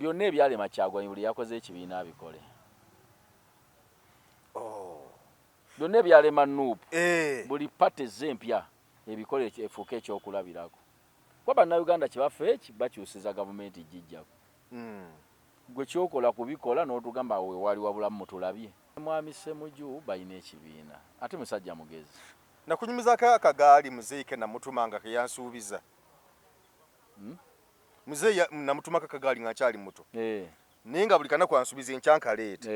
byonna ebyalema Kyagulanyi buli yakoze ekibiina abikole. Byonna ebyalema Nuupu buli pate zempya ebikole efuuke ekyokulabirako. Kuba bannayuganda kyebafa eki bakyusiza gavumenti gijjako. Gwe kyokola kubikola n'otugamba we wali wabulamu mutulabye. Mwami Ssemuju balina ekibiina ate musajja mugezi. Nakunyumizako akagaali muzeeyike namutumanga ke yansuubiza. Muzeeyi namutumako akagaali nga nkyali muto. Naye nga buli kanaku ansuubiza enkyankaleeta.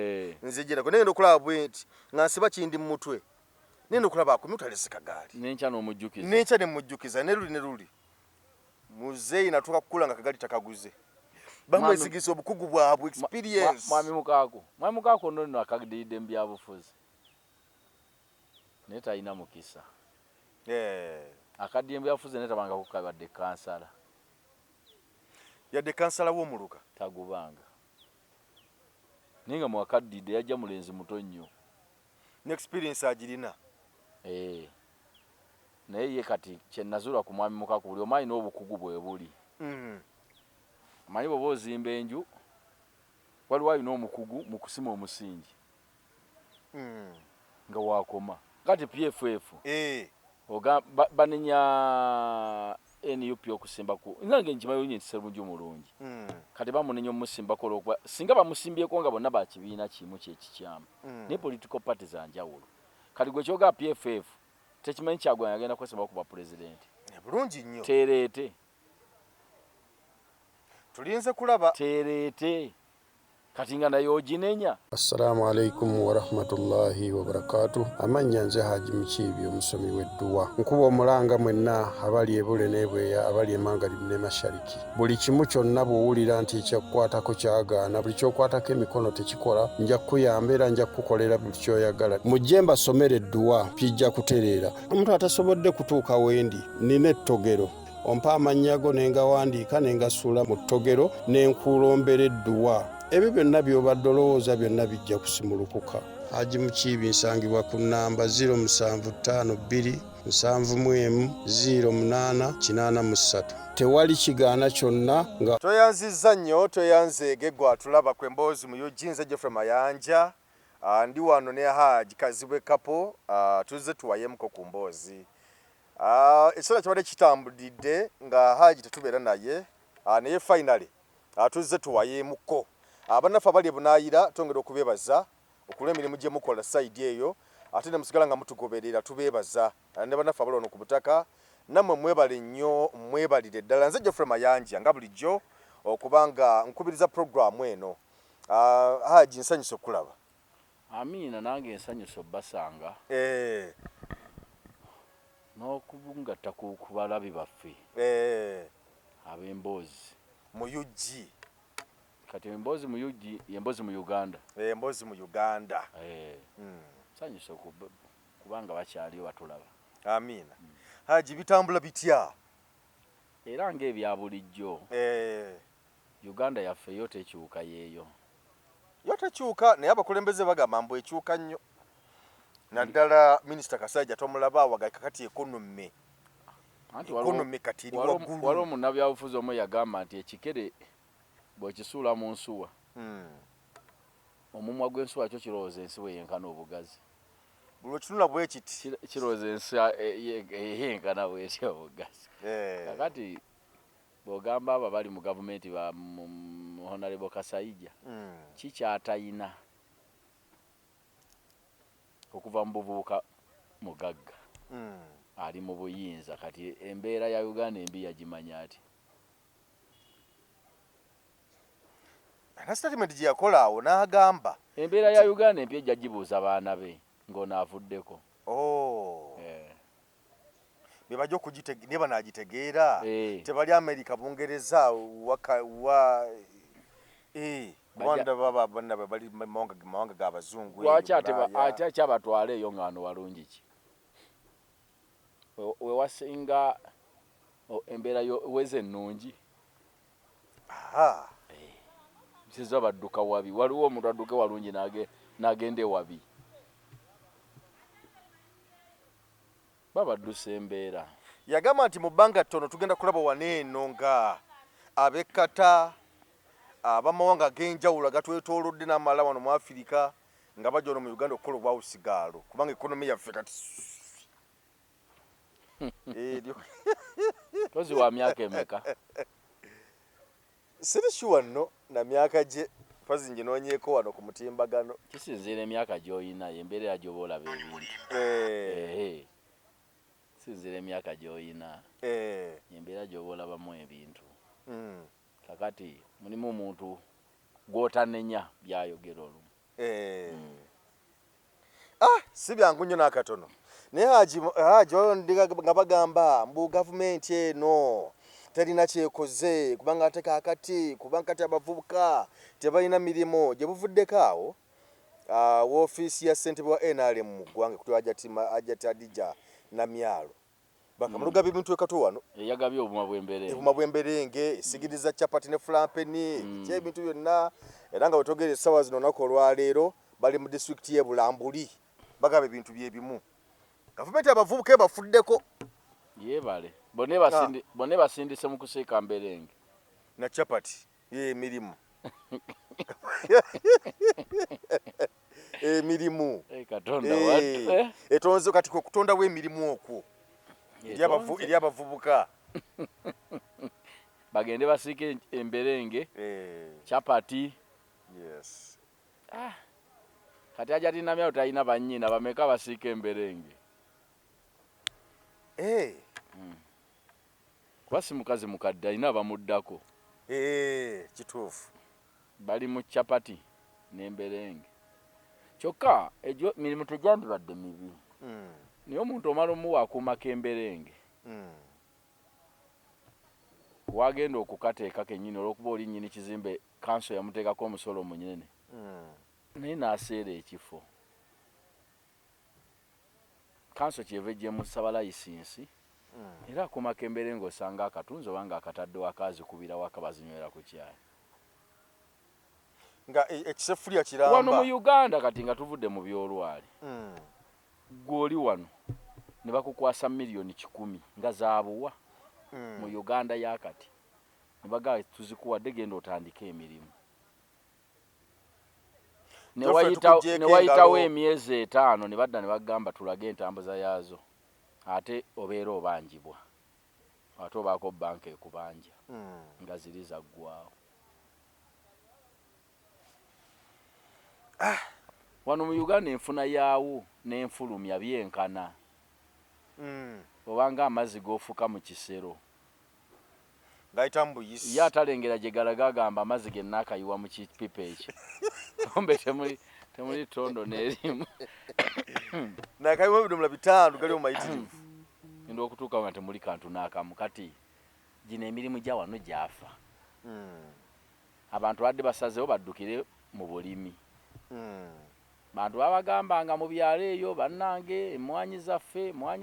Nzijirako naye okulaba bwenti nga nsiba kindi mu mutwe. Naye okulaba akumye talese kagaali. N'enkya n'omujjukiza. N'enkya ne mujjukiza ne luli. Muzeeyi natuuka kukula nga akagaali takaguze. Bamwesigisa obukugu bwabwe experience. Mwami Mukaako nno akagidde mu byabufuzi. Naye talina mukisa. Akaddiye mu byabufuzi naye tabanga kukabadde kansala. Yadde kansala w'omuluka. Tagubanga. Naye nga mwakaddidde yajja mulenzi muto nnyo. Ne experience agirina. Naye ye kati kye nazuula ku mwami Mukaako buli omu alina obukugu bwe buli. Manyi bw'oba ozimba enju waliwo alina omukugu mu kusima omusingi nga wakoma kati PFF banenya NUP okusimbako nange nkimanyi nti Ssemuju mulungi kati bamunenya omusimbako olwokuba singa bamusimbyeko nga bonna bakibiina kimu kyekikyamu ne political parties zanjawulo kati gwe kyoga PFF tekimanyi Kyagulanyi agenda kwesimbako kuba pulezidenti bulungi nnyo tereete tulinze kulaba tereete kati nga nayo oginenya. Assalamu alaikum wa rahmatullahi wa barakatuh. Amanya nze Haji Mukiibi omusomi w'edduwa. Nkuba omulanga mwenna abali ebule n'ebweya abali emangalibi ne mashariki. Buli kimu kyonna bw'owulira nti ekyakukwatako kyagaana buli kyokwatako emikono tekikola nja kukuyamba era nja kukukolera buli kyoyagala. Mujje mbasomere edduwa pijja kutereera. Omuntu atasobodde kutuuka wendi nina ettogero. Ompa amanyago nengawandiika nengasuula mu ttogero nenkulombera edduwa. Ebyo byonna by'obadde olowooza byonna bijja kusimulukuka. Haji Mukiibi nsangibwa ku nnamba 0752-00883. Tewali kigaana kyonna nga tweyanzizza nnyo tweyanzeege gwe atulaba ku emboozi mu Eugene Geoffrey Mayanja. Ndi wano ne Haji Kazibwe Kapo tuzze tuwayemuko ku mboozi. Ekiseera kyabadde kitambulidde nga Haji tetubeera naye naye finally tuzze tuwayemuko. Abanafu abali ebunaayira twongera okubeebaza okulwa emirimu gye mukola side eyo ate ne musigala nga mutugoberera tubeebaza ne banafu abali wano ku butaka nammwe mwebale nnyo mwebalire ddala. Nze Geoffrey Mayanja nga bulijjo okubanga nkubiriza programu eno. Haji nsanyusa okulaba. Amiina nange nsanyusa obbasanga. N'okubungatta ku balabi baffe ab'emboozi mu UG. Kati emboozi mu UG emboozi mu Uganda. Emboozi mu Uganda. Sanyusa kubanga bakyaliyo batulaba. Amiina. Haji bitambula bitya? Era ng'ebya bulijjo. Uganda yaffe yo tekyuka yeeyo. Yo tekyuka naye abakulembeze bagamba mbu ekyuka nnyo. Naddala Minisita Kasajja tomulaba awagaka kati ekonomi. Ekonomi kati eri waggulu. Waliwo munnabyabufuzi omu yagamba nti ekikere bw'ekisuula mu nsuwa omumwa gw'ensuwa kyo kirowooza ensi bweyenkana obugazi. Buli okitunula bwe kiti kirowooza ensi eyenkana bw'etyo obugazi. Kakati bw'ogamba abo bali mu gavumenti ba Honorable Kasayija kikyatayina okuva mu buvubuka mugagga ali mu buyinza kati embeera ya Uganda embi yagimanya ati. Na statement gye yakola awo n'agamba embeera ya Uganda empi ejja gibuuza baana be ng'onaavuddeko. Be bajja ne banaagitegeera tebali Amerika Bungereza Rwanda baba bali mawanga g'abazungu. Lwaki ate kyabatwala eyo ng'ano walungi ki? We wasinga embeera weze ennungi. Siza badduka wabi. Waliwo omuntu adduke walungi n'agende wabi. Babadduse embeera. Yagamba nti mu bbanga ttono tugenda kulaba waneeno nga ab'ekkata abamawanga ag'enjawulo gatwetoolodde n'amala wano mu Afirika nga bajja wano mu Uganda okukola obwawusigaalo kubanga ekonomi yaffe kati tozi wa myaka emeka siri sure nno na myaka gye mpazi njinoonyeeko wano ku mutimbagano kisinziira emyaka gy'oyina embeera gy'oba olaba ebintu kisinziira emyaka gy'oyina embeera gy'oba olabamu ebintu kakati mulimu omuntu gw'otanenya byayogera olumu si byangu nnyo n'akatono naye haji nga bagamba mbu gavumenti eno terina kyekoze kubanga ate kaakati kubanga kati abavubuka tebalina mirimu gye buvuddeko awo woofiisi ya ssentebe wa NRM mu ggwanga kutyo Hajjati Adija Namyalo bakamuluga bintu ekato wano yagabye obuma bw'emberenge esigiriza capati ne flampeni kyebintu byonna era nga wetogere essaawa zino olunaku olwaleero bali mu disitulikiti y'e Bulambuli bagaba ebintu byebimu gavumenti abavubuka ebafuddeko yebale bone basindise mu kusiika mberenge na capati emirimu emirimu katonda watu etonze kati kwe kutondawo emirimu okwo eri abavubuka bagende basiike emberenge capati yes kati Hajjati Namyalo talina bannyina bameka basiika emberenge kuba si mukazi mukadde alina abamuddako kituufu bali mu capati n'emberenge kyokka egyo mirimu tegyandibadde mibi naye omuntu omala omuwa akuumako emberenge wagenda okukateeka kennyini olw'okuba oli nnyini kizimbe kanso yamuteekako omusolo munene naye n'aseera ekifo kanso kyeva egyemusaba layisinsi era akuumako emberenge osanga akatunzi oba nga akataddewo akazikubira waka bazinywera ku cyayi nga ekisefulya kiramba wano mu Uganda kati nga tuvudde mu byolwali gw'oli wano ne bakukwasa miliyoni 100 nga zaabuwa mu Uganda yakati ne bagamba tuzikuwadde genda otandika emirimu ne wayitawo emyezi 5 ne badda ne bagamba tulage entambuza yaazo ate obeera obanjibwa ate obaako banka ekubanja nga ziri zaggwawo wano mu Uganda enfuna yaawo n'enfulumya byenkana obanga amazzi g'ofuka mu kisero ngayita mbuyisi ye atalengera gye galaga agamba amazzi ge nnaakayiwa mu kipipa ekyo ombe temuli tondo n'erimu nakayiwa ebidomola 5 gali omumayitirivu enda okutuuka nga temuli kantu n'akamu kati gino emirimu gya wano gyafa abantu badde basazeewo baddukire mu bulimi bantu babagambanga mu byalo eyo bannange emwanyi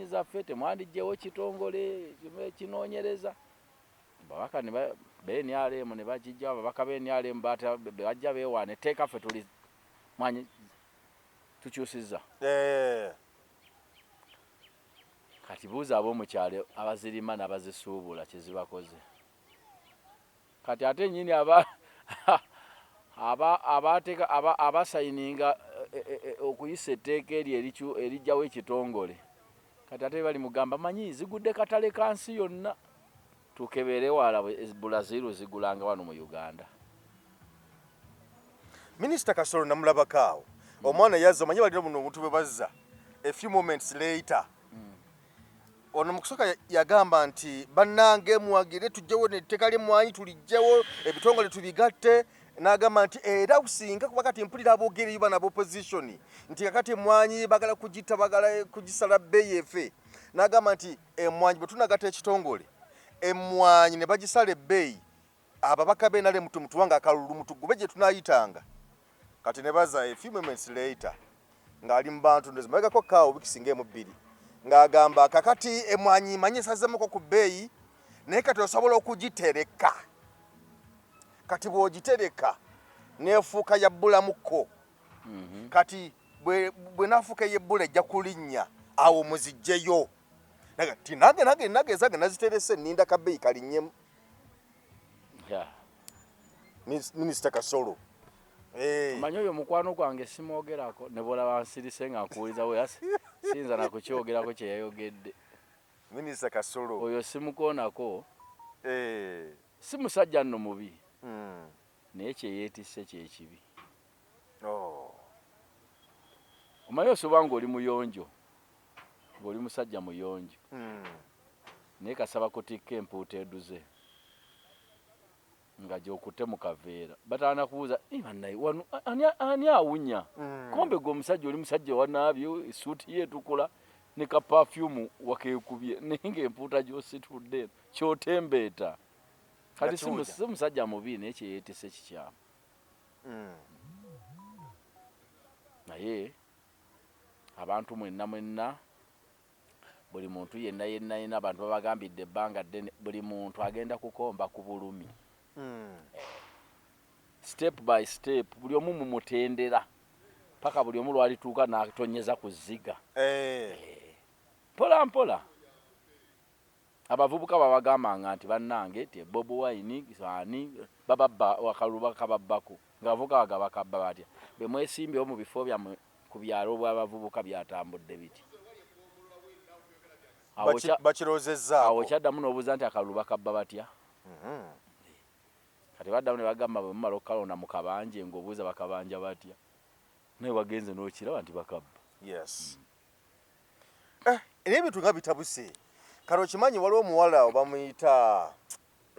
zaffe temwandiggyewo kitongole kinoonyereza babaka BNRM ne bagijja ababaka BNRM bajja beewaana etteeka ffe tuli mwanyi tukyusizza kati buuza ab'omukyalo abazirima n'abazisuubula kyezibakoze kati ate nnyini abasayininga okuyisa etteeka eryo erijjawo ekitongole kati ate bali mugamba manyi zigudde katale kansi yonna tukebere wala Bulaziru zigulanga wano mu Uganda. Minister Kasolo namulabakaawo omwana yazza manyi balira muno omuntu bwe bazza a few moments later ono mukusoka yagamba nti bannange muwagire tujjewo n'etteeka ly'emmwanyi tulijjewo ebitongole tubigatte n'agamba nti era kusinga kuba kati mpulira aboogere yuba nabo opposition nti kakati emmwanyi bagala kugita bagala kugisala bbeeyi efe n'agamba nti emmwanyi bwe tunagatta ekitongole emmwanyi ne bagisala ebbeeyi ababaka b'enale mutumutu wanga akalulu mutugube gye tunaayitanga kati ne baza a few moments later ng'ali mu bantu ndozi mabegako kaawo bikisinga emu bbiri ng'agamba kakati emmwanyi manyi esazemuko ku bbeeyi naye kati osobola okugitereka kati bw'ogitereka neefuuka ya bbulamuko kati bwe naafuuka ey'ebbula ejja kulinnya awo muzijjeyo ti nange ezange naziterese nninda kabbeeyi kalinnyemu Minisita Kasolo. Manyi oyo mukwano gwange simwogerako ne bolaba nsirise nga nkuwuliza we sinza na kukyogerako kye yayogedde. Minisita Kasolo oyo simukoonako. Si musajja nno mubi naye kyeyeetisse kyekibi. Omanyi osobola ng'oli muyonjo ng'oli musajja muyonjo naye kasaba kutikka empuuta eduze nga gy'okutte mu kaveera bataana kubuuza bannaye wano ani awunya kombe gwe omusajja oli musajja wanaabyo essuuti ye etukula ne ka pafyumu wakeekubye naye ng'empuuta gy'ositudde kyotembeeta kati si musajja mubi naye kyeyeetisse kikyamu. Naye abantu mwenna buli muntu yenna abantu babagambidde ebbanga ddene buli muntu agenda kukomba ku bulumi. Step by step buli omu mumutendera paka buli omu lwalituuka n'atonyeza ku zziga. Mpola mpola abavubuka babagambanga nti bannange ti Bobi Wine ani bababba wakaluba kababbako ng'abavubuka bagabakabba batya be mwesimbyewo mu bifo byammwe ku byalo bw'abavubuka byatambudde biti. Awo kyaddamu n'obuuza nti akaluba kabba batya. Kati baddamu ne bagamba bwe mumala okukalonda mu kabanje ng'obuuza bakabanja batya naye wagenze n'okiraba nti bakabba. Yes. Ebintu nga bitabuse kale okimanyi waliwo omuwala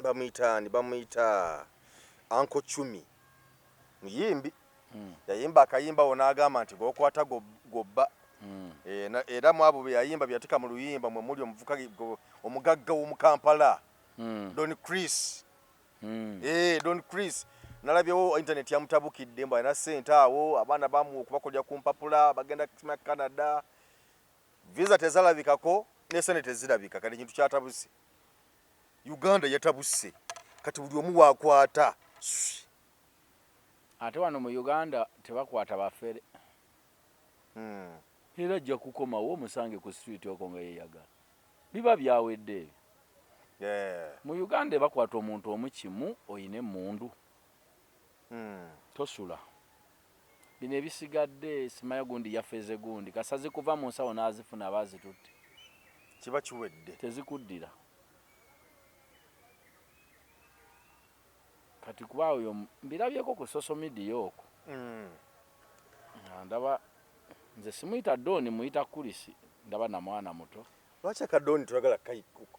bamuyita Anko Chumi muyimbi yayimba akayimba wo n'agamba nti gwokwata gobba. Era mu abo beyayimba byatika mu luyimba mwe muli omuvuka omugagga w'omu Kampala Don Chris. Don Chris nalabyewo internet yamutabukidde mbu alina ssente awo abaana bamu okubakolya ku mpapula bagenda kusoma Canada visa tezalabikako ne senate tezirabika kati kintu kyatabuse. Uganda yatabuse kati buli omu waakwata. Ate wano mu Uganda tebakwata bafere. Era ajja kukomawo omusange ku street okwo nga yeeyagala biba byawedde. Mu Uganda bakwata omuntu omukimu oyine emmundu tosula. Bino ebisigadde simaya gundi yafeze gundi kasazi kuva mu nsawo n'azifuna abazitutte kiba kiwedde tezikuddira. Kati kuba oyo mbirabyeko ku social media okwo ndaba nze simuyita Doni muyita Kulisi ndaba na mwana muto. Lwaki akadoni twagala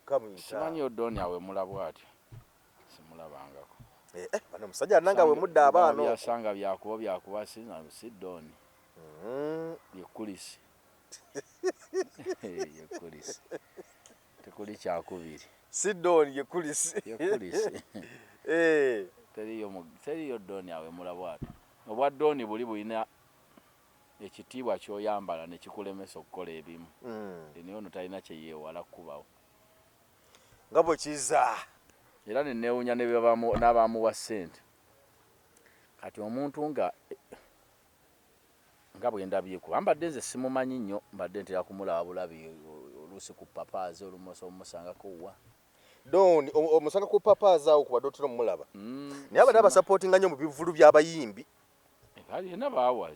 kamuyita? Simanyi Doni awe mulabwa atyo simulabangako. Bano musajja nanga we mudda abaano yasanga byakuba si Doni. Ye Kulisi. Ye Kulisi. Tekuli kyakubiri. Si Doni ye Kulisi. Ye Kulisi. Teriyo Doni awe mulabwa atyo. Obwa Doni buli bulina ekitiibwa kyoyambala ne kikulemesa okukola ebimu. Naye ono talina kye yeewala kubawo. Nga bwe kiza. Era ne neewunya n'abaamuwa ssente. Kati omuntu nga bwe ndabyeko mbadde nze simumanyi nnyo mbadde ntera kumulaba bulabi oluusi ku papaazi olumoso omusangako wa. Doni omusanga ku papaazi awo kubadde otera omulaba. Naye abadde abasapootinga nnyo mu bivulu by'abayimbi. Balina bawa.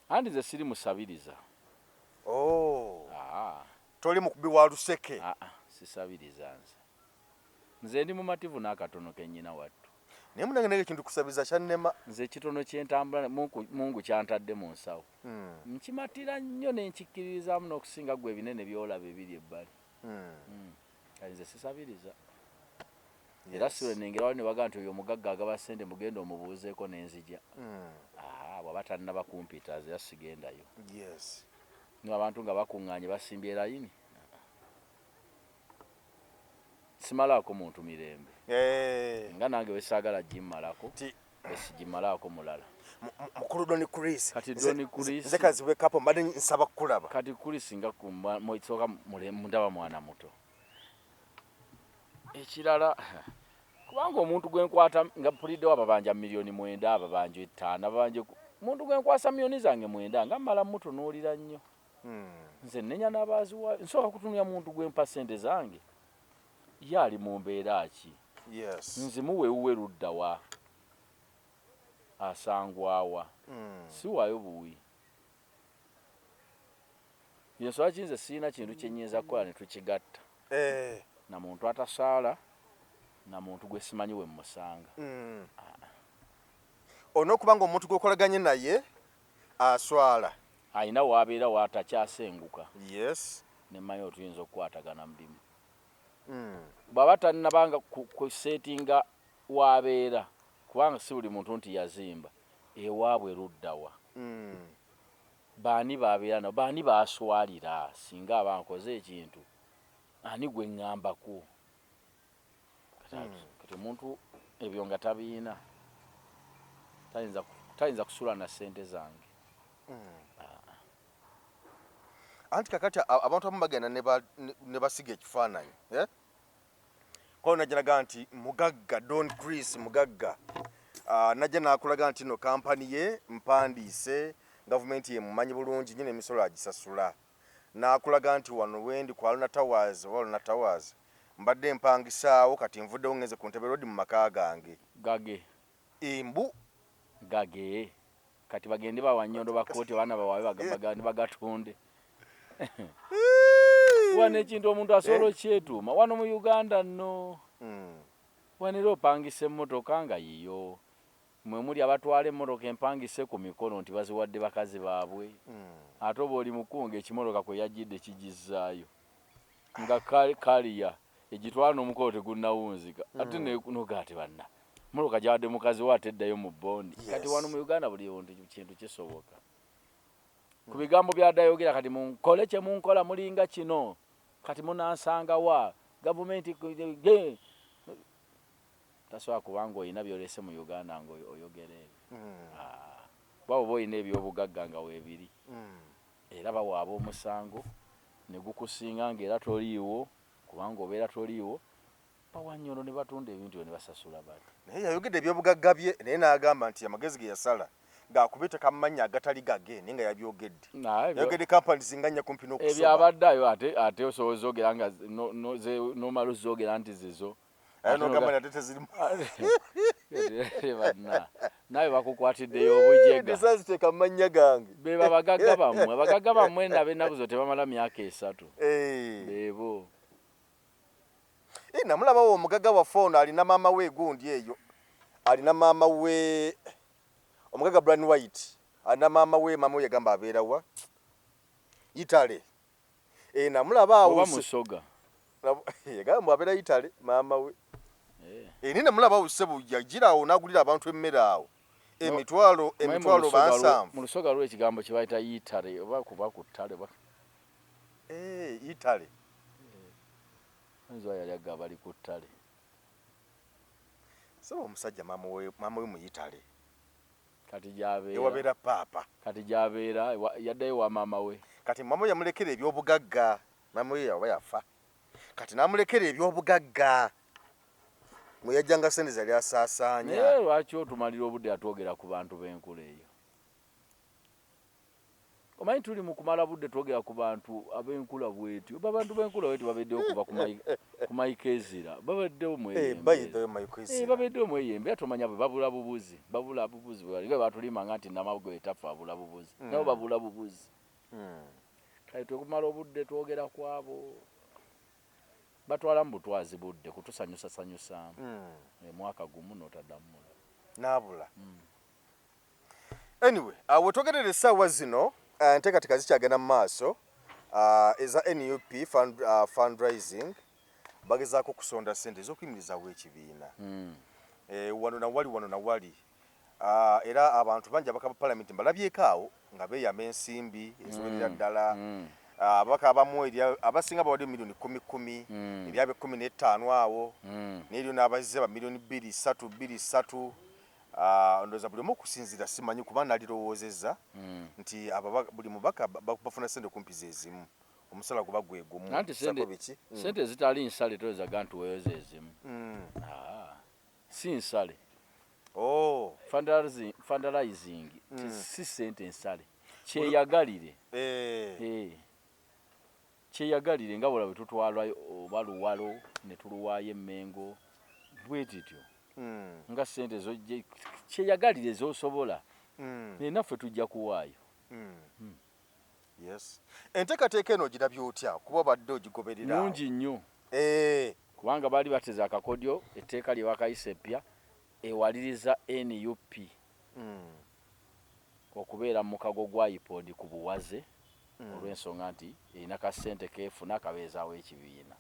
Andi nze siri musabiriza. Toli mukubi wa luseke. Sisabiriza nze ndi mumativu n'akatono kennyina wattu. Naye munange ekintu kusabiriza kyannema. Nze ekitono kyentambula Mungu kyantadde mu nsawo. Nkimatira nnyo ne nkikkiririzaamu n'okusinga gwe ebinene byolaba ebiri ebbali. Nze sisabiriza. Era siwe nengerawo ne baga nti oyo omugagga agaba ssente mugenda omubuuzeeko n'enzija. Bw'aba tannaba kumpiita era sigendayo. Abantu nga bakuŋŋaanye basimbye layini. Simalaako muntu mirembe. Nga nange wesaagala gimmalako sigimalaako mulala. Mukulu Doni Chris. Kati Doni Chris. Nze kazibu ekapo mbadde nsaba kulaba. Kati Chris nga mwisooka ndaba mwana muto. Ekirala kubanga omuntu gwenkwata nga puliddewo ababanja milioni 9 ababanja 5 ababanja omuntu gwenkwasa milioni zange 9 nga mmala mutunuulira nnyo. Nze nenya n'abaaziwa nsooka kutunulya muntu gwempa ssente zange. Yali mu mbeera ki Yes. Nzimuwe uwe luddawa asangwawa si wayo buwi yenswa kinze sina kintu kyenyiza kukola ne tukigatta na muntu atasaala na muntu gwe simanyi we musanga ono kubanga omuntu gwokolaganye naye aswala ayina wabeera watakyasenguka yes ne manyi otuyinza okukwatagana mulimu bw'aba tannabanga ku settinga wabeera kubanga si buli muntu nti yazimba ewaabwe luddawa baani babeera nabo baani baaswalira singa abankoze ekintu ani gwe ŋŋambako kati omuntu ebyo nga tabiina tayinza kusula na ssente zange anti kakati abantu abamu bagenda ne basiga ekifaananyi ko najalaga nti mugagga Don Chris mugagga najja nakulaga nti no kampani ye mpandiise gavumenti ye mumanyi bulungi nyine emisolo agisasula nakulaga nti wano wendi kwa Waluna Towers mbadde mpangisaawo kati nvuddewo ngeze ku Ntebe Road mu maka gange gage embu gage kati bagende bawanyondo bakooti abaana bawabe bagandi bagatunde wane ekintu omuntu asobola okyetuuma wano mu Uganda nno wanera opangisa emmotoka nga yiyo mwe muli abatwala emmotoka empangise ku mikono nti baziwadde bakazi baabwe ate oba oli mukunga ekimotoka kwe yajjidde kigizaayo nga kaliya egitwala n'omukolo tegunnawunzika ate nogaate banna mmotoka gyawadde mukazi we ateddayo mu bondi kati wano mu Uganda buli kintu kisoboka ku bigambo byadayogera kati munkole kye munkola mulinga kino kati munansanga wa gavumenti tasobola kubanga olina byolese mu Uganda nga oyogere baba oba olina ebyobugagga nga weebiri era bawaaba omusango ne gukusinga ng'era toliiwo kubanga obeera toliiwo bawanyono ne batunda ebintu byo ne basasula bantu naye yayogedde ebyobugagga bye naye n'agamba nti amagezi ge yasala ng'akubite kamanya agatali gage naye nga yabyogedde yayogedde kampani zinganya kumpi n'okusoba ebyabaddayo ate osobola ozogera nga nomala ozogera nti zizo nogamba nate tezirimu nawe bakukwatiddeyo obujega saziteeka mu mannya gange beba abagagga bammwe nabo ennaku zo tebamala myaka 3 beebo namulabawo omugagga waffe ono alina maama we gundi eyo alina maama we omugagga Brian White alina maama we yagamba abeera wa Italy namulabaawo musoga yagamba abeera Italy maama we ni namulabaawo ssebu yagiraawo n'agulira abantu emmere awo emitwalo bansanvu mu lusoga lw'ekigambo kye bayita Italy oba kuba ku ttale Italy nzo yali agga bali ku ttale so omusajja maama we mu Italy kati gyabeera ewabeera paapa kati gyabeera yaddayo wa maama we kati maama we yamulekera ebyobugagga maama we yaba yafa kati n'amulekera ebyobugagga mwe yajjanga sente zali asaasaanya naye lwaki otumalira obudde atwogera ku bantu b'enkula eyo omanyi tuli mu kumala budde twogera ku bantu ab'enkula bwetyo abantu b'enkula bwetyo babeddewo kuva ku mayika ezira babaddewo babeddewo mweyembe atomanya bwe babula bubuzi bwe batulimanga nti namagwe etafa abula bubuzi nabo babula bubuzi kale twekumala obudde twogera kwabo batwala mu butwazi budde kutusanyusasanyusaamu mwaka gumu n'otaddamula n'abula anyway wetwogerera essaawa zino enteekateeka zikyagenda mu maaso eza NUP fundraising bagezaako okusonda ssente ez'okuyimirizaawo ekibiina wano nawali era abantu bangi abaka ba palamenti mbalabyeko awo nga beeyama ensimbi eziwerera ddala abaka abamu abasinga bawadde miliyoni 10 eryabe 15 awo n'eryo n'abazze ba miliyoni 2 ndowooza buli omu okusinziira simanyi kuba nalirowoozezza nti buli mubaka bafuna ssente kumpi zezimu omusala guba gwe gumu anti ssente zitali nsale tozaga nti weyoza ezimu si nsale fundraising si ssente nsale kyeyagalire kyeyagalire nga bwolaba tutwala oba Luwalo ne tuluwaayo Emmengo bwetityo nga sente zojje kyeyagalire zosobola naffe tujja kuwaayo. Yes. Enteekateeka eno ogirabye otya kuba obadde ogigoberera? Nungi nnyo. Kubanga baali bateze akakodyo etteeka lye bakayisa eppya ewaliriza NUP okubeera mu mukago gwa iPod ku buwaze olw'ensonga nti erina kasente keefuna akabeezaawo ekibiina.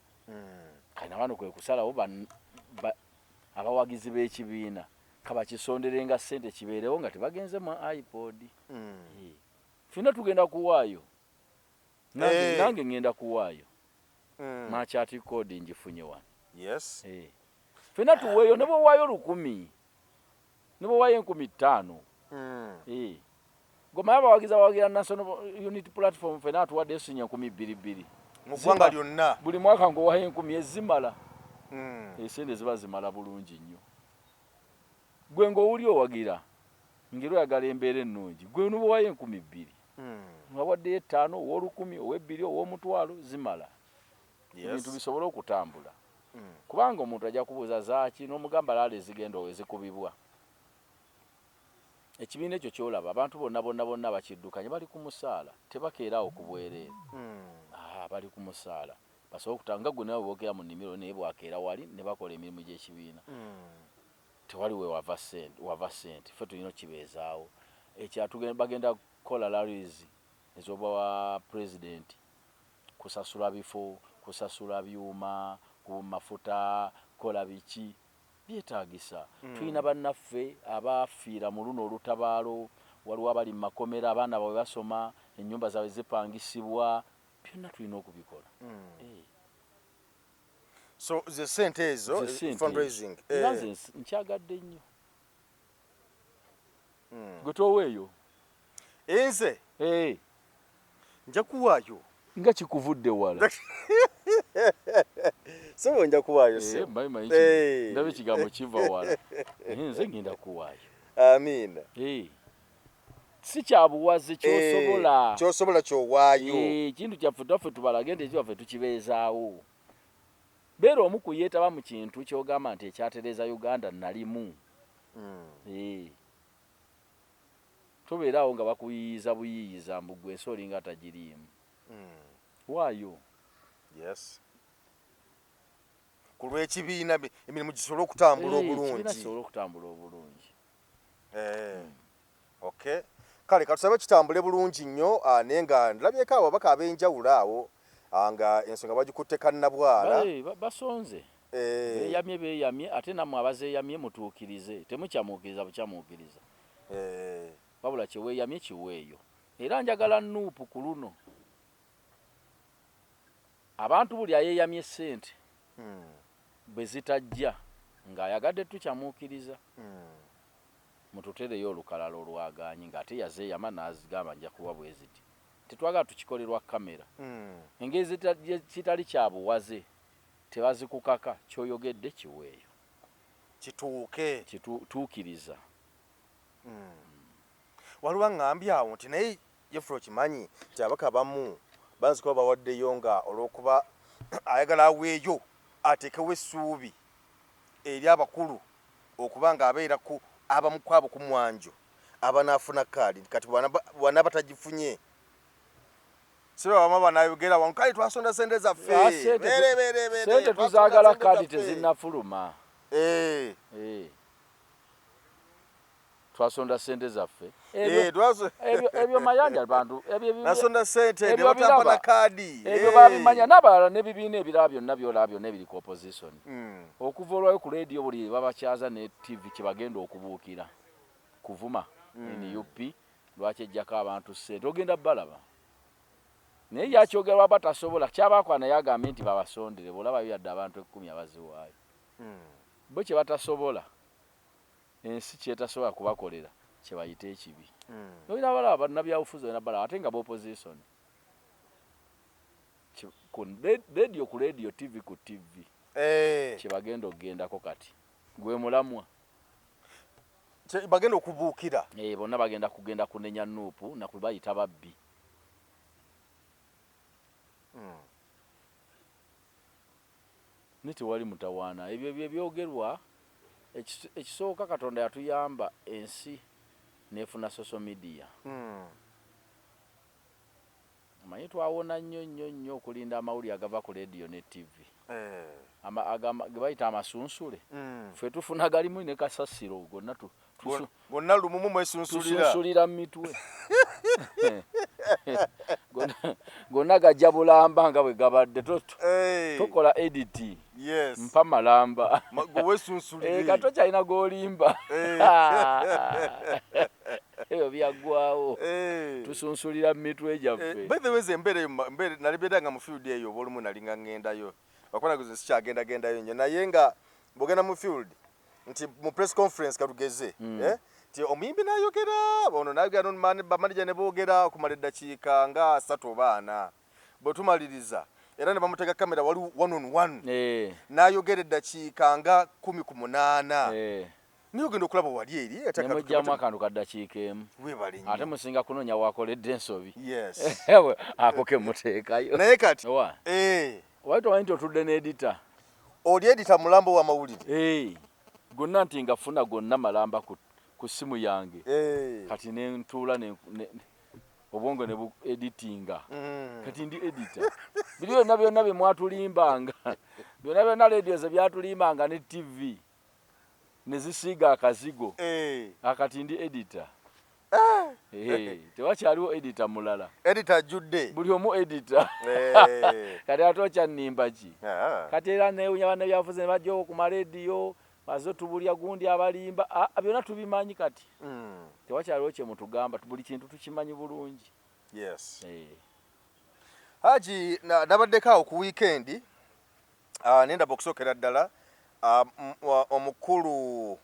Kale na bano kwe kusalawo abawagizi b'ekibiina kabakisonderenga ssente kibeerewo nga tebagenze mu iPod. Ffenna tugenda kuwaayo. Nange ngenda kuwaayo. Makyati kodi njifunye wano. Yes. Ffenna tuweeyo ne bw'owaayo 1,000 ne bw'owaayo 5,000. Goma abawagira National Unity Platform ffenna atuwadde esinya 2,200. Mu ggwanga lyonna. Buli mwaka ng'owaayo 10,000 ezimala. Esente ziba zimala bulungi nnyo. Gwe ng'owuli owagira ng'erwayagala embeera ennungi gwe n'obwowaayo 2,000. Wawaddeyo 5, ow'1,000, ow'2, ow'1,000 zimala. Ebintu bisobole okutambula. Kubanga omuntu ajja kubuuza zaaki n'omugamba laala ezigenda ezikubibwa. Ekibiina ekyo kyolaba abantu bonna bakiddukanye bali ku musaala tebakeeraawo ku bwereere. Bali ku musaala basobola okutanga gwe nawe boogera mu nnimiro naye bwakeera wali ne bakola emirimu gy'ekibiina. Tewali we wava ssente ffe tulina okibeezaawo. Bagenda kukola larizi ez'obwa pulezidenti kusasula bifo, kusasula byuma, ku mafuta, kola biki byetaagisa. Tulina bannaffe abaafiira mu luno olutabaalo, waliwo abali mu makomera, abaana baabwe basoma, ennyumba zaabwe zipangisibwa, byonna tulina okubikola. So ze ssente ezo fundraising nze nkyagadde nnyo. Gwe toweeyo? Nze nja kuwaayo. Nga kikuvudde wala. So nja kuwaayo se. Ndabe ekigambo kiva wala. Nze ngenda kuwaayo. Amiina. Si kyabuwaze kyosobola. Kyosobola kyowaayo. Ekintu kyaffe twaffe tubalage nti ekiwaffe tukibeezaawo. Beera omu ku yeetaba mu kintu ky'ogamba nti ekyatereeza Uganda nalimu. Tobeeraawo nga bakuyiyiza buyiyiza mbu gwe ensoli nga tagiriimu. Waayo. Yes. Ku lw'ekibiina emirimu gisobole okutambula obulungi. Ekibiina kisobole okutambula obulungi. Okay. Kale katusabe kitambule bulungi nnyo naye nga ndalabyeko ababaka ab'enjawulo awo nga ensonga bagikutte kannabwala. Basonze. Beeyamye ate nammwe abazeeyamye mutuukirize. Temukyamuukiriza bukyamuukiriza. Wabula kyeweeyamye kiweeyo. Era njagala Nuupu ku luno. Abantu buli ayeeyamye ssente bwe zitajja ng'ayagadde tukyamuukiriza. Mututereyo olukalala olwagaanyi ng'ate yazeeyama n'azigamba nja kuba bwe ziti. Tetwagala tukikolerwa kamera. Engeri kitali kya buwaze tebazikukaka ky'oyogedde kiweeyo. Kituuke. Tuukiriza. Waliwo ngambye awo nti naye Jeffrey okimanyi nti abaka abamu banzi kuba bawaddeyo nga olw'okuba ayagala aweeyo ateekewo essuubi eri abakulu okuba nga abeera ku abamu kwabo ku mwanjo abanaafuna kaadi kati bwana batagifunye. Siba bama banayogera wankali twasonda sente zaffe. Sente tuzaagala kaadi tezinnafuluma. Twasonda sente zaffe. Ebyo mayanja bantu nasonda sente ne batapana kaadi. Ebyo babimanya n'abalala n'ebibiina ebirala byonna byolaba byonna ebiri ku opposition. Okuva olwayo ku leediyo buli babakyaza ne TV kyebagenda okubuukira. Kuvuma NUP lwaki ejjako abantu ssente ogenda balaba. Naye yakyogerwa batasobola kyabakwana yagambye nti babasondere bolaba byadde abantu 10 abaziwaayo. Bo kye batasobola ensi kyetasobola kubakolera kye bayita ekibi. Olina balaba bannabyabufuzi olina balaba ate nga b'opposition. Ku leediyo TV ku TV. Kye bagenda okugendako kati. Gwe mulamwa. Bagenda okubuukira. Bonna bagenda kugenda kunenya Nuupu na kubayita babbi. Niti wali mutawaana ebyo byogerwa ekisooka Katonda yatuyamba ensi nefuna social media. Manyi twawona nnyo okulinda amawulire agava ku radio ne TV. Ge bayita amasunsule. Ffe tufuna galimu ne kasasiro gonna lumumu mwesunsulira mu mitwe. Gonna gajja bulamba nga bwe gabadde tokola edit. Mpa malamba. Kato kyalina g'olimba. Eyo byaggwawo. Tusunsulira mu mitwe gyaffe. By the way, embeera nalibeeranga mu field eyo olumu nalinga ngendayo. Bakwana kuze sikyagendagendayo nnyo naye nga bw'ogenda mu field nti mu press conference katugeze nti omuyimbi n'ayogera bono n'ayogera bamanija ne boogera okumala eddakiika nga 3 oba 4 bwe tumaliriza era ne bamutega kamera wali 1-on-1 n'ayogera eddakiika nga 10 ku 8 niyo ogenda okulaba wali eri nemujjamu akantu ka ddakiika emu ate musinga kunoonya wakoledde ensobi ako ke muteekayo naye kati wali tomanyi nti otudde n'edita oli edita mulambo wa mawulire gonna nti nga funa gonna malamba ku simu yange kati nentuula obwongo ne bu editinga kati ndi edita biri byonna bye mwatulimbanga byonna radio ze byatulimbanga ne TV nezisiga akazigo akati ndi edita tewakyaliwo edita mulala edita judde buli omu edita kati atocha nnimba ki kati era newunya bana byafuze ne bajjawo ku marediyo bazo tubulya gundi abalimba byonna tubimanyi kati tewakyaliwo kye mutugamba buli kintu tukimanyi bulungi. Haji nabaddeko awo ku weekend nendaba okusookera ddala omukulu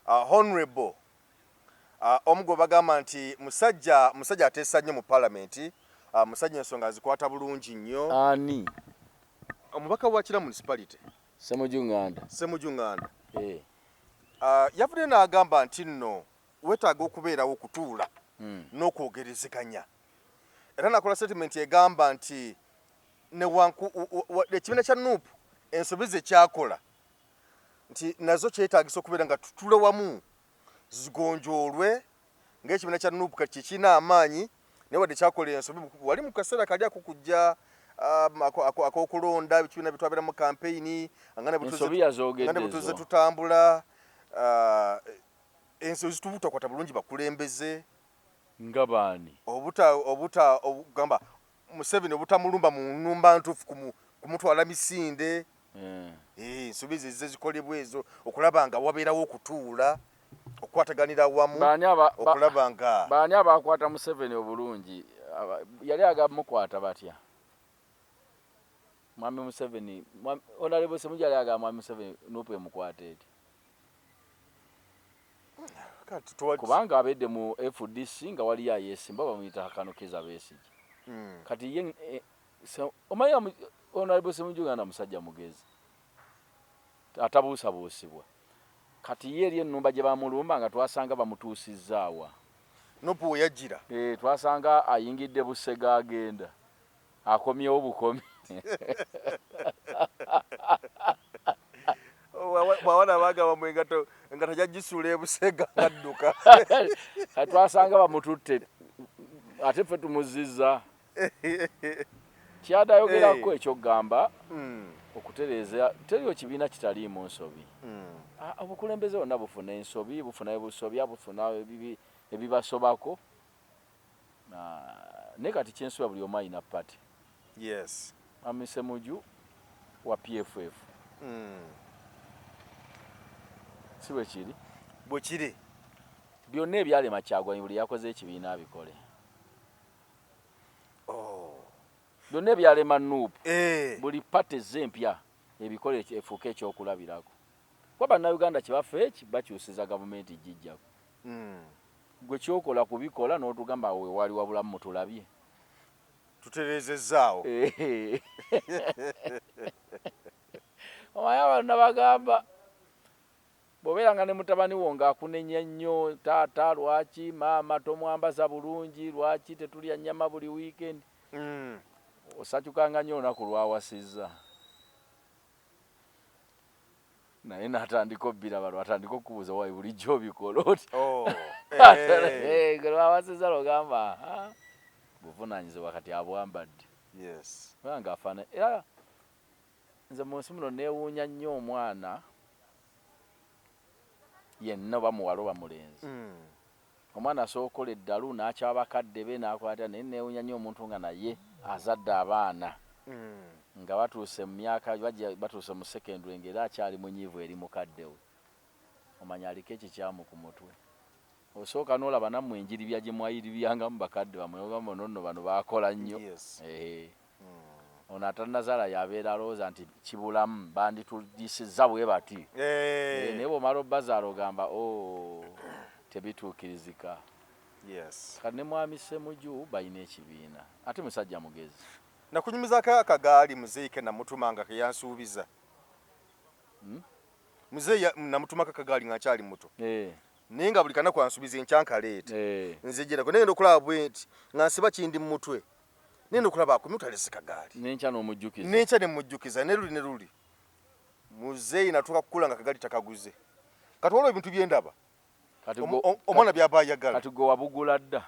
honorable omugo bagamba nti musajja ateesa nnyo mu parliament musajja ensonga azikwata bulungi nnyo. Ani? Omubaka wa Kira municipality Semujunganda yavudde n'agamba nti nno wetaaga okubeerawo okutuula n'okwogerezeganya era nakola statement egamba nti ekibiina kya NUP ensobi ze kyakola nti nazo kyetaagisa okubeera nga tutule wamu zigonjoolwe ng'ekibiina kya NUP kati kikina amaanyi naye wadde kyakola ensobi wali mu kaseera kali ako kujja ak'okulonda ekibiina bye twabeera mu campaign nga ne butuze tutambula ensobi zitubutakwata bulungi bakulembeze nga baani obutagamba Museveni obutamulumba mu nnumba ntuufu kumutwala misinde ensobi ze zikolebwa ezo okulaba nga wabeerawo okutuula okwataganira wamu okulaba nga baani abakwata Museveni obulungi yali agamukwata batya Mwami Museveni Honorable Semujja yali agamba Mwami Museveni NUP emukwata eti kubanga abedde mu FDC nga wali ayesimba bamuyita Kanukiza Besigye kati ye omanyi Honorable Semujja musajja mugezi atabuusabuusibwa kati ye eri ennumba gye bamulumba nga twasanga bamutuusizaawa NUP we yajjira twasanga ayingidde Busega agenda akomyewo bukomi bwawana bagamba mwengato nga tajagisuula ebusega ngadduka twasanga bamututte ate ffe tumuzizza kyadayogerako ekyokugamba okutereeza teriyo kibiina kitaliimu nsobi obukulembeze bonna bufuna ensobi bufuna ebusobya bufuna ebibasobako naye kati kyensuba buli omu alina pati Mwami Semujju wa PFF si bwe kiri bwe kiri byonna ebyalema Kyagulanyi buli yakoze ekibiina abikole byonna ebyalema NUP buli pati ez'empya ebikole efuuke ekyokulabirako kuba bannayuganda kyebafa eki bakyusiza gavumenti gijjako gwe kyokola kubikola n'otugamba we wali wabulamu mutulabye tutereezezzaawo omanyi abantu bagamba bw'obeeranga ne mutabani wo ng'akunenya nnyo taata lwaki maama tomwambaza bulungi lwaki tetulya nnyama buli weekend osacukanga nnyo olunaku lwawasizza naye n'atandika obbira balo atandika okubuuza wayi bulijjo obikola oti lwawasiza logamba buvunaanyizibwa kati abwambadde era ng'afaana era nze mu nsi muno neewuunya nnyo omwana yenna oba muwala oba mulenzi omwana asobola okukola eddalu n'akyaba bakadde be n'akwata naye neewuunya nnyo omuntu nga naye azadde abaana nga batuuse mu myaka batuuse mu secondary ng'era akyali munyiivu eri mukadde we omanya aliko ekikyamu ku mutwe osooka n'olaba nammwe enjiribya gye mwayiribyangamu bakadde bamwe ogamba nonno bano baakola nnyo ono atannazaala yabeera alowooza nti kibulamu banditulisizza bwe bati naye bw'omala obbazaala ogamba tebituukirizika kati ne mwami Ssemuju balina ekibiina ate musajja mugezi nakunyumizako akagaali muzeeyike namutuma nga keyansuubiza muzeeyi namutumako akagaali nga nkyali muto naye nga buli kanaku ansuubiza enkyankaleeta nze gyerako nagenda okulaba bwenti nga nsiba kindi mu mutwe nenda okulaba akumi utalese kagaali nenkya n'omujjukiza nenkya nemujjukiza ne luli muzeeyi natuuka kukula nga kagaali takaguze kati waliwo ebintu byendaba omwana byaba ayagala kati gwe wabugula dda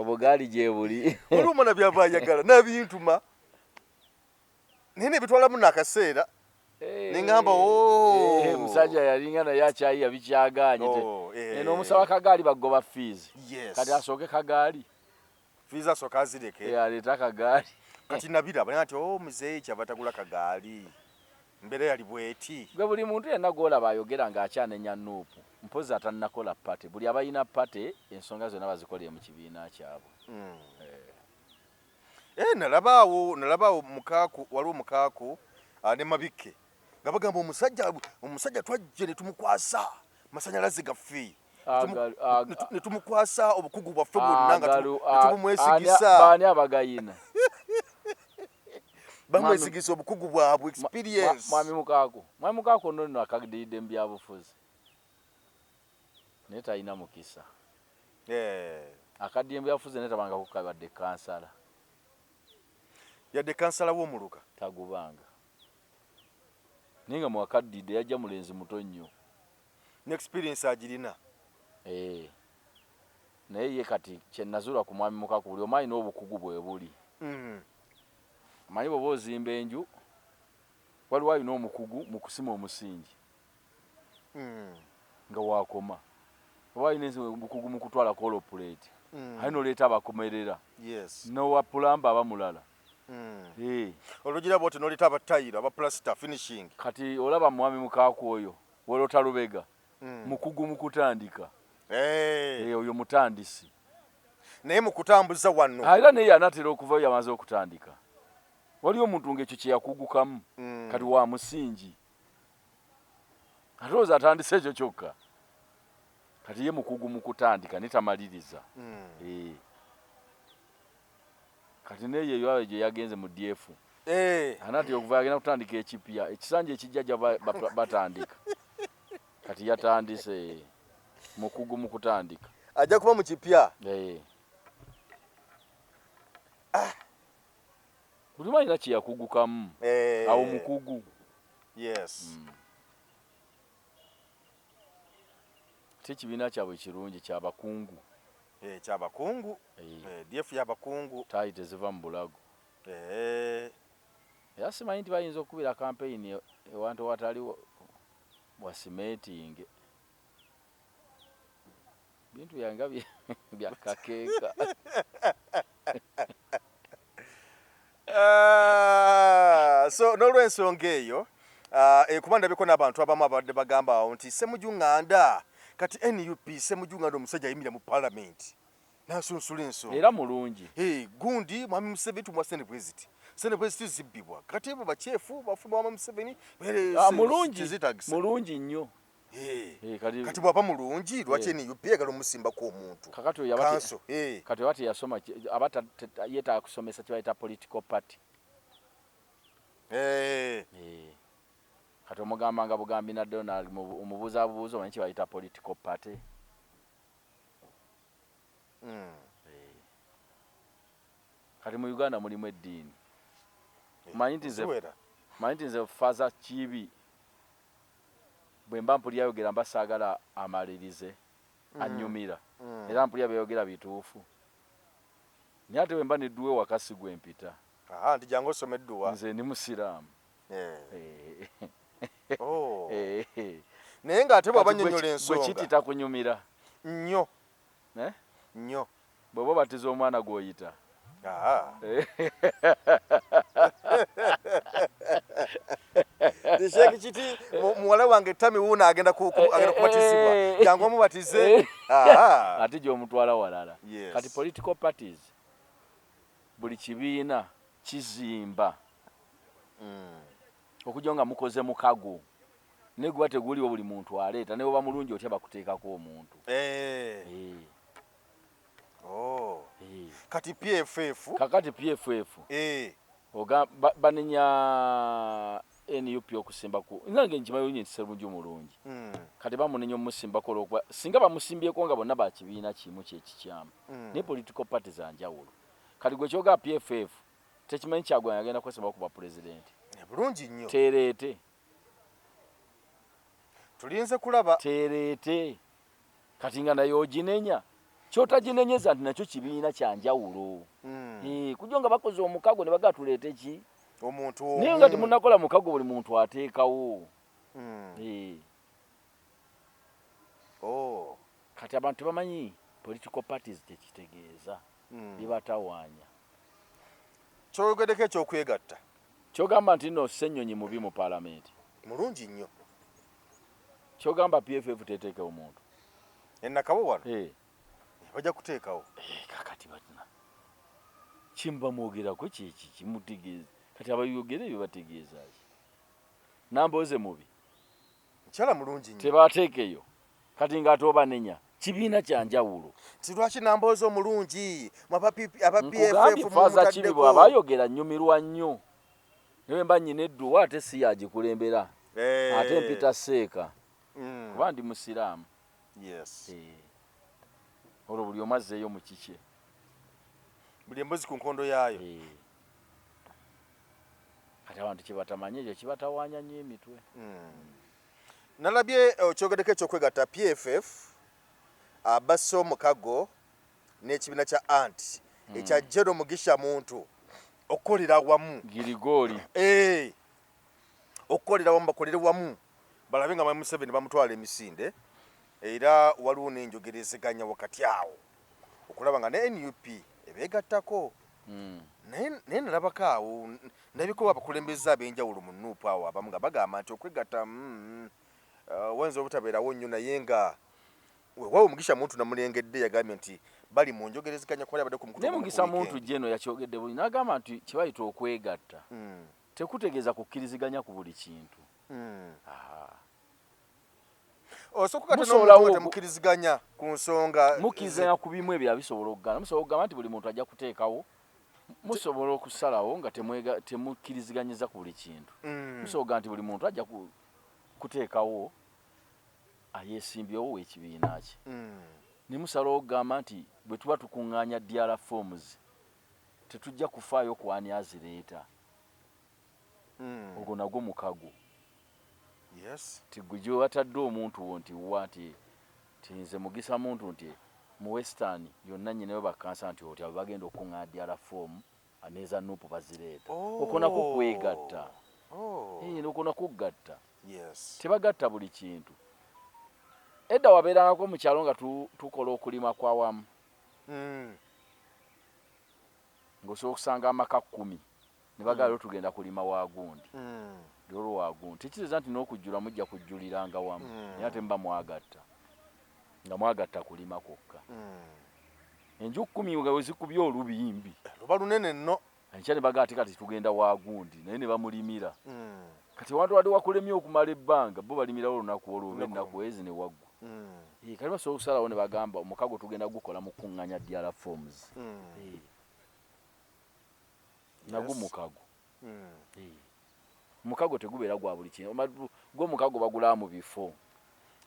obugaali gye buli waliwo omwana byaba ayagala nabintuma naye nebitwalamu nakaseera neŋŋamba musajja yalinga naye akyayiya bikyaganye n'omusaba kagaali bagoba fiizi kati asooke kagaali fiizi asooka azireke aleeta kagaali kati nabiraba naye nti muzeeyi kyava tagula kagaali mbeera yali bweti gwe buli muntu yenna gwolaba ayogera ng'akyanenya nuupu mpozi atannakola pate buli abalina pate ensonga zonna bazikoleye mu kibiina kyabwe nalabaawo mukaaku waliwo mukaaku ne Mabikke nga bagamba omusajja twajje ne tumukwasa masanyalaze gaffe ne tumukwasa obukugu bwaffe bwonna nga tubumwesigisa baani abagayina bamwesigisa obukugu bwabwe experience mwami mukaaku nno akaddiridde mu byabufuzi naye talina mukisa akaddiye mu byabufuzi naye tabanga kukabadde kansala yadde kansala w'omuluka tagubanga naye nga mwakaddidde yajja mulenzi muto nnyo ne experience agirina naye ye kati kyenazula ku mwami mukaaku buli omu alina obukugu bwe buli amanyi bw'oba ozimba enju waliwo alina omukugu mu kusima omusingi nga wakoma oba alina obukugu mu kutwala kolopuleeti alina oleeta abakomerera nowa pulamba abamulala ologira bote noleta abatayiro abaplasta finishing kati olaba mwami mukaaku oyo wolota lubega mukugu mu kutandika oyo mutandisi naye mu kutambuza wano era naye anatera okuvayo yamaze okutandika waliwo omuntu ng'ekyo kye yakugukamu kati wa musingi atooza atandise ekyo kyokka kati ye mukugu mu kutandika netamaliriza kati naye yeyo gye yagenze mu DF anatera okuvayo agenda kutandika ekipya ekisanja ekijja batandika kati yatandise mukugu mu kutandika ajja kuba mu kipya buli mwalina kye yakugukamu awo mukugu ate ekibiina kyabwe kirungi kyabakungu kyabakungu DF yabakungu tayi teziva mu bulago era simanyi nti bayinza okukubira kampeyini ewantu watali wasimeetinge bintu byanga byakakeeka so n'olw'ensonga eyo kuba ndabeko n'abantu abamu abadde bagamba awo nti Ssemuju Nganda kati NUP Ssemuju Nganda omusajja ayimirira mu parliament nansunsula ensonga era mulungi gundi mwami Museveni tumwa Senate President zibbibwa kati ebo bakyefu bafuma mwami Museveni mulungi nnyo kati bwaba mulungi lwaki NUP egala omusimbako omuntu kati wati yasoma abata yeta kusomesa kibayita political party kati omugamba nga bugambi na Donald omubuuzabuuza omanyi kibayita political party kati mu Uganda mulimu eddiini manyi nti manyi nze faza kibi bwe mba mpulira ayogera mba saagala amalirize anyumira era mpulira byayogera bituufu naye ate bwe mba nedduwe wakasi gwe mpita nti jangu osome edduwa nze ndi musiraamu naye ng'ate bw'aba annyonnyola ensonga gwe kitita kunyumira nnyo nnyo bw'oba obatiza omwana gw'oyita Sheikh kiti muwala wange Tami wuuna agenda kubatizibwa jangu omubatize ate gy'omutwala walala kati political parties buli kibiina kizimba okujja nga mukoze mukago naye guba teguliwo buli muntu aleeta naye oba mulungi otya bakuteekako omuntu kati PFF kakati PFF banenya NUP okusimbako nange njimayo nyo ntiserungi omulungi kati bamunenya omusimbako olwokuba singa bamusimbyeko nga bonna bakibiina kimu kyekikyamu naye political party za njawulo kati gwe kyoga PFF tekimanyi Kyagulanyi agenda kwesimbako kuba pulezidenti bulungi nnyo tereete tulinze kulaba tereete kati nga naye oginenya kyotaginenyeza nti nakyo kibiina kya njawulo kujja nga bakoze omukago ne bagaa tuleete ki omuntu naye nga temunakola mukago buli muntu ateekawo kati abantu tebamanyi political parties tekitegeeza bibatawaanya kyoyogeddeko ekyokwegatta kyogamba nti nno ssennyonyi mubi mu paalamenti mulungi nnyo kyogamba PFF teteeke omuntu ennakabo wano bajja kuteekawo kakati batina kimba mwogerako kyeki kimutegeeza kati abayogera ebyo bategeeza ki namboze mubi nkyala mulungi nnyo tebateekeyo kati ng'ate obanenya kibiina kya njawulo nti lwaki namboze omulungi aba PFF faza kibi bw'aba ayogera nnyumirwa nnyo naye mba nnyina edduwa ate si yagikulembera ate mpita seeka kuba ndi musiraamu olwo buli omu azzeeyo mu kikye buli embuzi ku nkondo yaayo kati abantu kyebatamanye ekyo kibatawaanya nnyo emitwe nalabye okyogeddeko ekyokwegatta PFF abasse omukago n'ekibiina kya anti ekya Jero Mugisha muntu okukolera wamu girigoli okukolera wamu bakolere wamu balabe nga Museveni bamutwala emisinde era waliwo n'enjogerezeganya wakati awo okulaba nga ne NUP ebeegattako naye nalabako awo nabiko abakulembeze ab'enjawulo mu NUP awo abamu nga bagamba nti okwegatta wayinza obutabeerawo nnyo naye nga weewaawo Mugisha muntu namulengedde yagambye nti bali mu njogerezeganya kuba yabadde ku mukutu naye Mugisha muntu jeno yakyogedde buli n'agamba nti kibayita okwegatta tekutegeeza kukkiriziganya ku buli kintu osobola okugatta temukkiriziganya ku nsonga mukkiriziganya ku bimu ebyo bisobola okugana musobola okugamba nti buli muntu ajja kuteekawo musobola okusalawo nga temukkiriziganyiza ku buli kintu musobola okugamba nti buli muntu ajja kuteekawo ayeesimbyewo w'ekibiina kye ne musalawo okugamba nti bwe tuba tukuŋŋaanya DR forms tetujja kufaayo ku ani azireeta ogwo nagwo mukago ti gwe gye watadde omuntu wo nti wa nti nze Mugisha muntu nti mu Western yonna nnyinayo bakansa nti oti abo bagenda okuŋŋaanya DR form aneeza NUP bazireeta okwo nako kwegatta okwo nako kugatta tebagatta buli kintu edda wabeerangako mu kyalo nga tukola okulima kwawamu ng'osobola okusanga amaka 10 ne bagala tugenda kulima waagundi olwo waagundi tekitegeeza nti n'okujjula mujja kujjuliranga wamu naye ate muba mwagatta nga mwagatta kulima kwokka enju 10 nga wezikubye olubimbi luba lunene nno enkya ne bagala ate kati tugenda waagundi naye ne bamulimira kati wantu wadde wakulemye okumala ebbanga bo balimirawo olunaku olwo ennaku ezi ne waggwa kati basobola okusalawo ne bagamba omukago tugenda gukola mu kuŋŋaanya DR forms nagwo mukago mukago tegubeera gwa buli kintu gwo mukago bagulaba mu bifo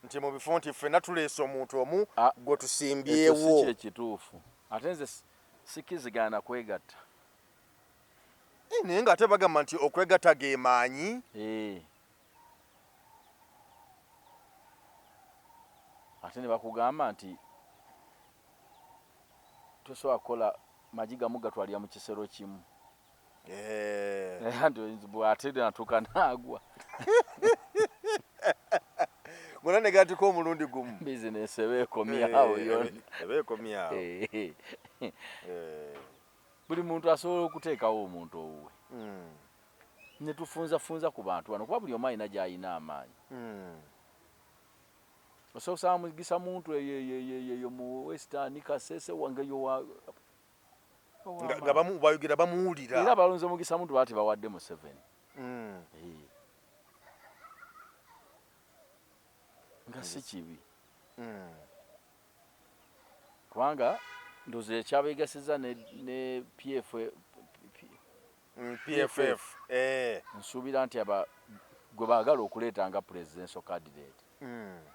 nti mu bifo nti ffenna tuleese omuntu omu gwe tusimbyewo ekituufu ate nze sikizigana kwegatta naye ng'ate bagamba nti okwegatta ge maanyi. Ate ne bakugamba nti tosobola kukola magi gamu gatwalira mu kisero kimu. Ate natuuka naagwa. Gonna ne gatuka omulundi gumu. Bizinesi eba ekomyawo yonna. Eba ekomyawo. Buli muntu asobola okuteekawo omuntu owuwe. Ne tufunzafunza ku bantu wano kuba buli omu alina gy'alina amaanyi. Osobola okusanga mugisa muntu eyo mu Western Kasese wange yo nga bayogera bamuwulira. Era balonze mugisa muntu baati bawadde Museveni. Nga si kibi. Kubanga ndoze ekyabeegasizza ne PFF. Nsuubira nti gwe baagala okuleeta nga presidential candidate.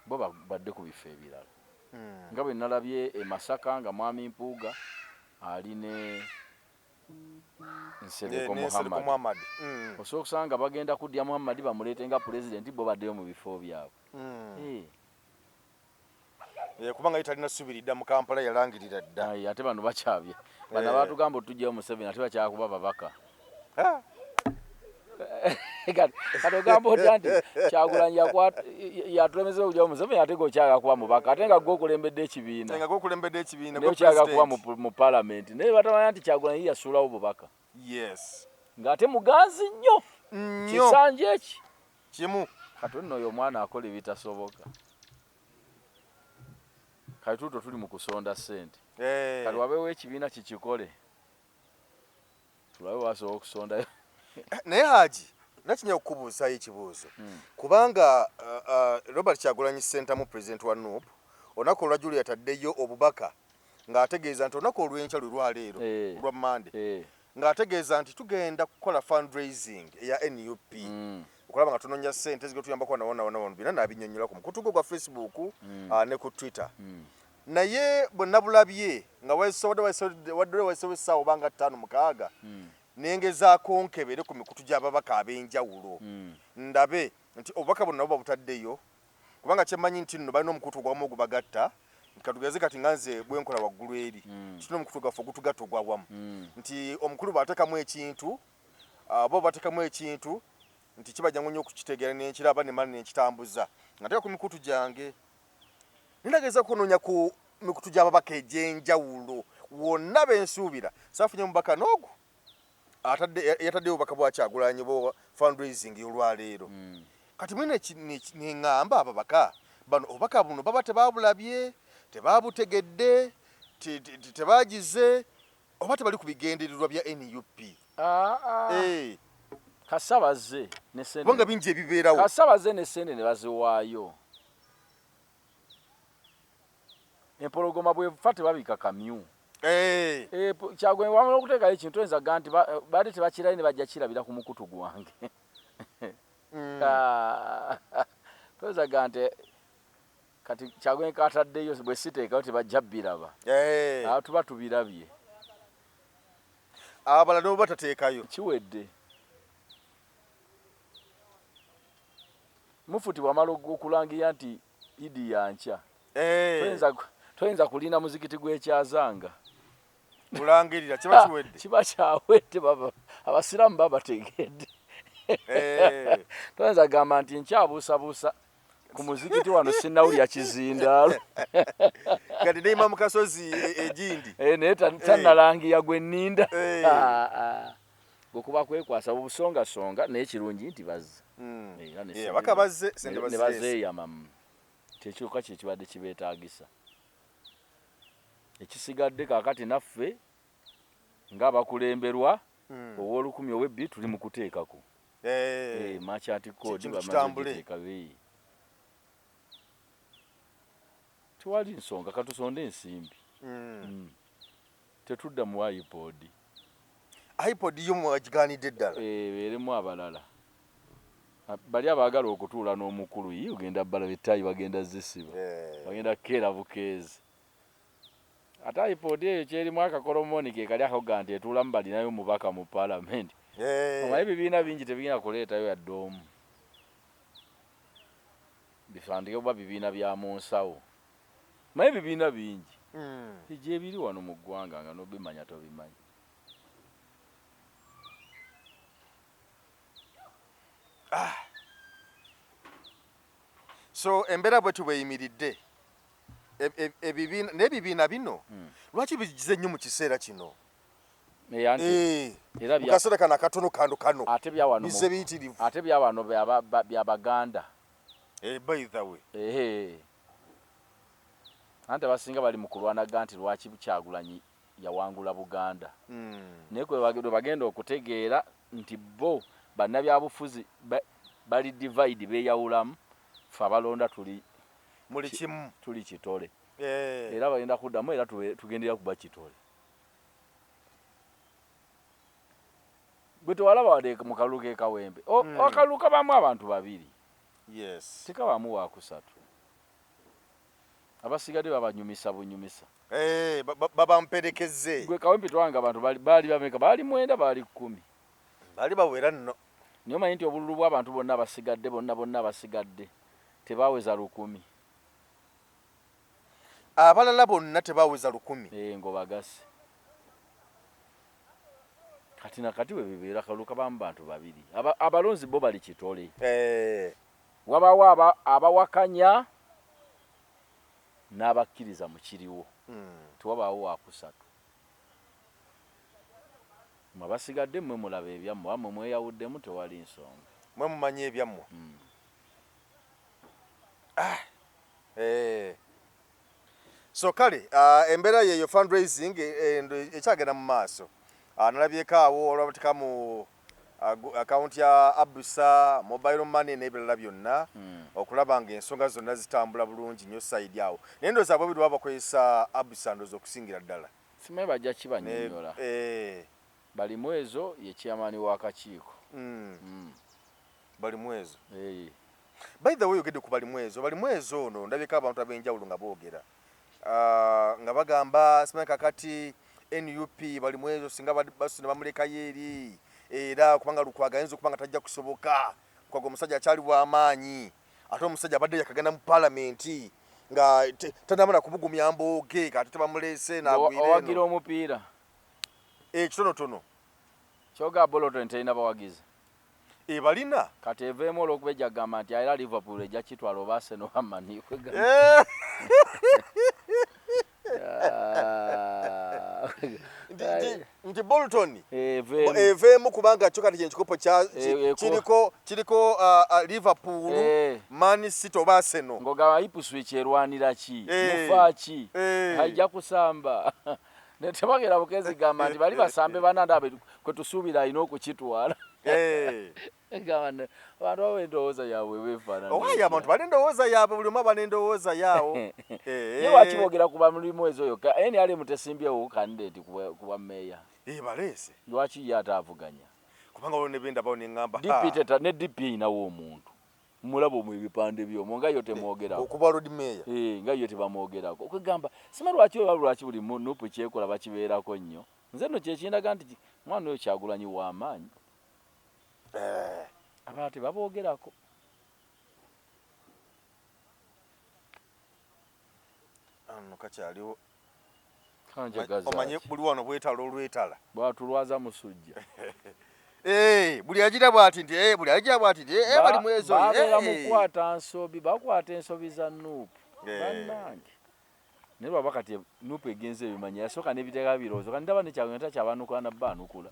Bo badde ku bifo ebirala. Nga bwe nalabye e Masaka nga Mwami Mpuuga ali ne Nsereko Muhammad. Osobola okusanga bagenda kuddya Muhammad bamuleete nga president bo baddeyo mu bifo byabwe. Kubanga italina subiridda mu Kampala yalangirira dda. Ate bano bakyabye. Bano abatugamba otujjayo Museveni ate bakyakuba babaka. Kati ogamba otya nti Kyagulanyi yatulemeza okujjayo Museveni ate gokyaga kuba mubaka ate nga gwokulembedde ekibiina. Naye okyaga kuba mu parliament. Naye batamanya nti Kyagulanyi yasuulawo bubaka. Ng'ate muganzi nnyo. Kisanja eki. Kimu. Kati nno oyo omwana akola ebitasoboka. Kati tuto tuli mu kusonda ssente. Kati wabeewo ekibiina kikikole. Tulabe wasobola okusondayo. Naye Haji, nakinya okubuuzayo ekibuuzo. Kubanga Robert Kyagulanyi Ssentamu president wa NUP, olunaku olwajjulu yataddeyo obubaka ng'ategeeza nti olunaku olw'enkya lwe lwaleero lwa Monday ng'ategeeza nti tugenda kukola fundraising eya NUP. Okulaba nga tunoonya ssente zigotuyambako nawona bina n'abinnyonnyola ku mukutu gwa Facebook ne ku Twitter. Naye bwe nabulabye nga wadde essaawa obanga 5-6 nengezaako nkebere ku mikutu gy'ababaka ab'enjawulo ndabe nti obubaka buno nabo babutaddeyo kubanga kyemmanyi nti nno balina omukutu ogwamu ogubagatta katugeze kati nganze bwenkola waggulu eri tulina omukutu gwaffe ogutugatta ogwawamu nti omukulu bw'ateekamu ekintu bo bateekamu ekintu nti kibajjangu nnyo okukitegeera nenkiraba nemala nenkitambuza ngateeka ku mikutu gyange ninageza kunoonya ku mikutu gy'ababaka egy'enjawulo wonna bensuubira saafunye mubaka n'ogwo yataddeyo obubaka bwa Kyagulanyi bwa fundraising y'olwaleero kati mwine neŋŋamba ababaka bano obubaka buno baba tebabulabye tebabutegedde tebagize oba tebali ku bigendererwa bya NUP. Kasabaze ne sente. Bonga bingi ebibeerawo. Kasabaze ne sente ne baziwaayo. Empologoma bwe fate babika kamyu. Kyagulanyi wamala okuteekayo ekintu oyinza gga nti baali tebakirayo ne bajja kirabira ku mukutu gwange. Toyinza gga nti kati Kyagulanyi kataddeyo bwe siteekayo tebajja biraba. Tuba tubirabye. Abalala nabo batateekayo. Kiwedde. Mufuti wamala okulangira nti Idi yankya. Toyinza kulinda muzikiti gw'ekyazanga. Kulangirira kiba kiwedde. Kiba kyawedde baba. Abasiraamu babategedde. Toyinza gamba nti nkyabuusabuusa ku muzikiti wano sinnawulya kizindaalo. Kati neeyima mu kasozi egindi. Naye tannalangira gwe nninda. Okuba kwekwasa obusongasonga naye kirungi nti bazze. Baka bazze sente bazze. Ne bazeeyama. Tekyuka kye kibadde kibeetaagisa. Ekisigadde kaakati naffe ng'abakulemberwa ow'olukumi ow'ebbiri tuli mu kuteekako. Merchant code bamaze giteeka. Tewali nsonga katusonde ensimbi. Tetudda mu iPod. iPod yo mwagigaanidde ddala. Erimu abalala. Bali abaagala okutuula n'omukulu ye ogenda bbala bettaayi bagenda zisiba. Bagenda keera bukeezi. Ate iPod eyo kyerimu akakolomoni ke kali akoga nti etuulamu balinayo mubaka mu parliament. omanyi ebibiina bingi tebirina kuleetayo yadde omu bifandike oba bibiina bya mu nsawo omanyi ebibiina bingi egyebiri wano mu ggwanga nga nobimanya tobimanyi. So embeera bwe tubeyimiridde n'ebibiina bino lwaki bigize nnyo mu kiseera kino? Mu kaseera kano akatono kano bize biyitirivu ate bya wano bya Baganda. By the way ante abasinga bali mu kulwanaga nti lwaki Kyagulanyi yawangula Buganda. Naye kwe bagenda okutegeera nti bo bannabyabufuzi bali divide beeyawulamu, fe abalonda tuli kimu, tuli kitole. Era bagenda kuddamu era tugendera kuba kitole. Bwe tewalaba wadde mu kalulu k'ekawembe akalulu kabamu abantu babiri, tekabamu wakusatu. Abasigadde babanyumisa bunyumisa. Babamperekezze. Gwe kawempe twanga abantu baali bameka, baali 9 baali 10. Baali bawera nno. Niyo manyi nti obululu bw'abantu bonna abasigadde tebaweza 10. Abalala bonna tebaweza 10. Ngo bagase. Kati nakati we bibeera kaluka bamu bantu babiri. Abalonzi bo bali kitole. Wabawo abawakanya n'abakkiriza mu kiriwo. Tewabaawo wakusatu. Mabasigadde mmwe mulaba ebyammwe, wamwe mweyawuddemu tewali nsonga. Mwe mumanyi ebyammwe. So kale embeera yeyo fundraising ekyagenda mu maaso. Nalabyeko awo olwabateka mu account ya Abusa mobile money n'ebirala byonna okulaba nga ensonga zonna zitambula bulungi nnyo side awo. Naye ndowooza abo biri babakozesa Abusa ndowooza okusingira ddala. Simanyi bajja kibanyonnyola. Bali mwezo ye chairman w'akakiiko. Bali mwezo. By the way ogedde ku bali mwezo ono ndabyeko abantu ab'enjawulo nga boogera. Nga bagamba simanyi kakati NUP bali mwezo singa basuna bamulekayo eri era kubanga Lukwago ayinza okuba nga tajja kusoboka. Lukwago omusajja akyali bw'amaanyi ate omusajja abadde yakagenda mu palamenti nga tanamala kubugumya mbooge kati tebamuleese n'agwira eno. Owagira omupiira kitonotono kyoga boloto nterina bawagizi balina kati eveemu olw'okuba ejja kugamba nti era Liverpool ejja kitwala oba Arsenal amani nti Bolton eveemu kubanga kyo kati kyekikopo kiriko Liverpool Man City oba Arsenal ng'ogamba Ipswich erwanira ki mufa ki ajja kusamba netebagera bukezi gamba nti bali basambe bananda kwe tusuubira alina okukitwala. Abantu b'endowooza yaabwe beefaanana. Owaye abantu bali endowooza yaabwe buli omu aba n'endowooza yaawo. Ye lwaki boogera ku bamulimu ezo yokka NRM tesimbyewo kandidate ku bwa mmeeya. Baleese. Lwaki ye ataavuganya? Kubanga waliwo ne bendabawo ne ŋŋamba. Ne DP eyinawo omuntu. Mulabo mu ebipande byomwo nga yo temwogerako. Okuba road mayor. Nga yo tebamwogerako. Okugamba sima lwaki buli nupu kyekola bakibeerako nnyo. Nze nno kyekindaga nti mwana oyo Kyagulanyi w'amaanyi. Abalala tebaboogerako. Ano kakyaliwo. Omanye buli wano bwetala olwetala. Bwatulwaza musujja. Buli agira bwati nti buli agira bwati nti bali mwezo babeera mu kukwata nsobi bakwata ensobi za nuupu bannange naye lwaba kati nuupu egenze ebimanya yasooka n'ebiteeka birowoozo kandi ndaba ne Kyagulanyi takyabanukula nabba anukula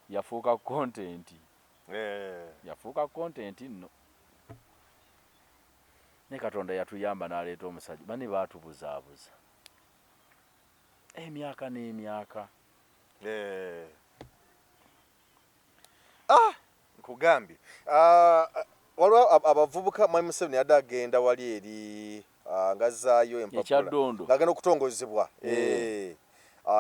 yafuuka kontenti nno ne Katonda yatuyamba n'aleeta omusajja bane baatubuzaabuza emyaka n'emyaka. Nkugambye waliwo abavubuka Mwami Museveni yadde agenda wali eri ngazaayo empapula ng'agenda okutongozebwa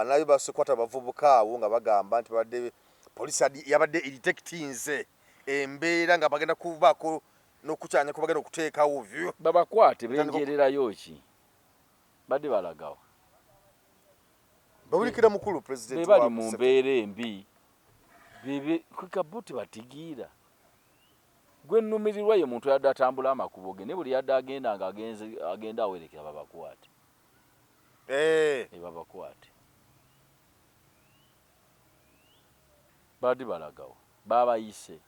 nayo basokwata abavubuka awo nga bagamba nti badde polisi yabadde edetectinze embeera nga bagenda kubaako n'okukyanya ku bagenda okuteekawo vyo babakwate benjererayo ki badde balagawo babulikira mukulu president wa mu mbeera embi bebe kwikabuti batigira gwe nnumirirwa ye muntu yadde atambula amakubo ge ne buli yadde agenda nga agenda awerekera babakwate babakwate badi balagawo babayise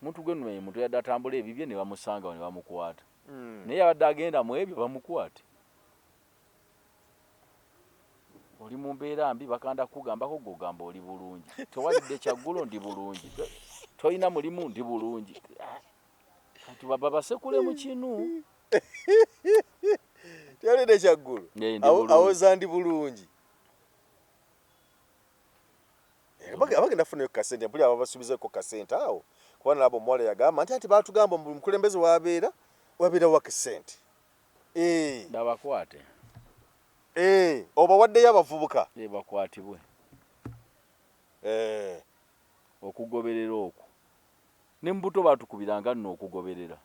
muntu gwe nnume muntu yadde atambula ebibye ne bamusanga ne bamukwata naye yabadde agenda mu ebyo bamukwate oli mu mbeera mbi bakanda kugambako gogamba oli bulungi tewalidde kyaggulo ndi bulungi toyina mulimu ndi bulungi kati baba basekule mu kinu tewalidde kyaggulo awoza ndi bulungi abagenda funayo kasente mpuli aba basubizeko kasente awo kuba nabo omuwala yagamba nti batugamba mukulembeze wabeera wa kasente babakwate oba waddeyo abavubuka bakwatibwe okugoberera okwo ne mbuto batukubiranga nno okugoberera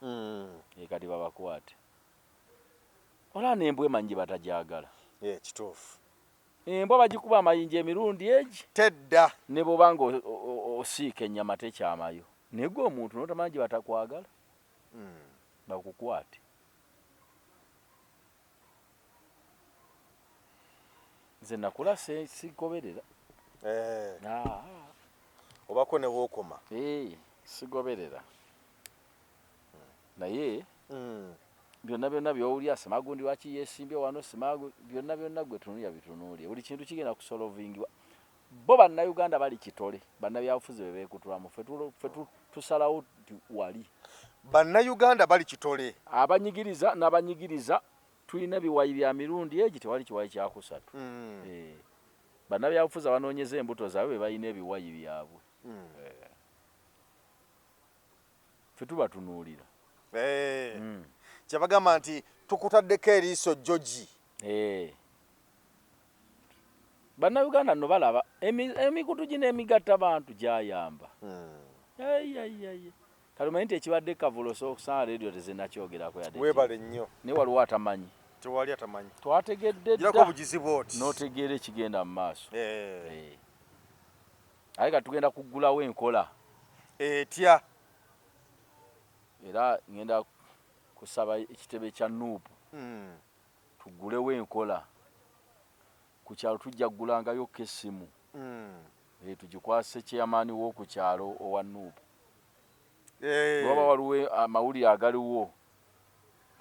kati babakwate ola n'embwa emanyi batajagala kituufu embwa bagikuba amayinja emirundi egi tedda ne bwobanga osiika ennyama tekyamayo naye gwe omuntu notamanyi batakwagala bakukwate nze nakula sigoberera obako ne wookoma sigoberera naye byonna byonna byowulya simagundi waki yesimbye wano byonna byonna gwe tunulya bitunuulye buli kintu kigenda kusolovingibwa bo bannayuganda bali kitole bannabyabufuzi bebekutulamu fe tusalawo nti wali bannayuganda bali kitole abanyigiriza n'abanyigiriza tulina biwayi bya mirundi egi tewali kiwayi kyakusatu bannabyabufuzi abanoonyeza embuto zaabwe balina ebiwayi byabwe fe tubatunuulira kyabagamba nti tukutaddeko eriiso joji bannayuganda nno balaba emikutu gino emigatta bantu gyayamba kale omanyi nti ekibadde kavulo sokusanga rediyo tezinakyogerako webale nnyo naye waliwo atamanyi tewali atamanyi twategedde dda bugizibu oti n'otegeera ekigenda mu maaso aye ka tugenda kuggulawo enkola etya era ngenda kusaba ekitebe kya nuupu tuggulewo enkola ku kyalo tujja kuggulangayo k'essimu tugikwase kyeyamaani w'oku kyalo owa nuupu waba waliwo amawulire agaliwo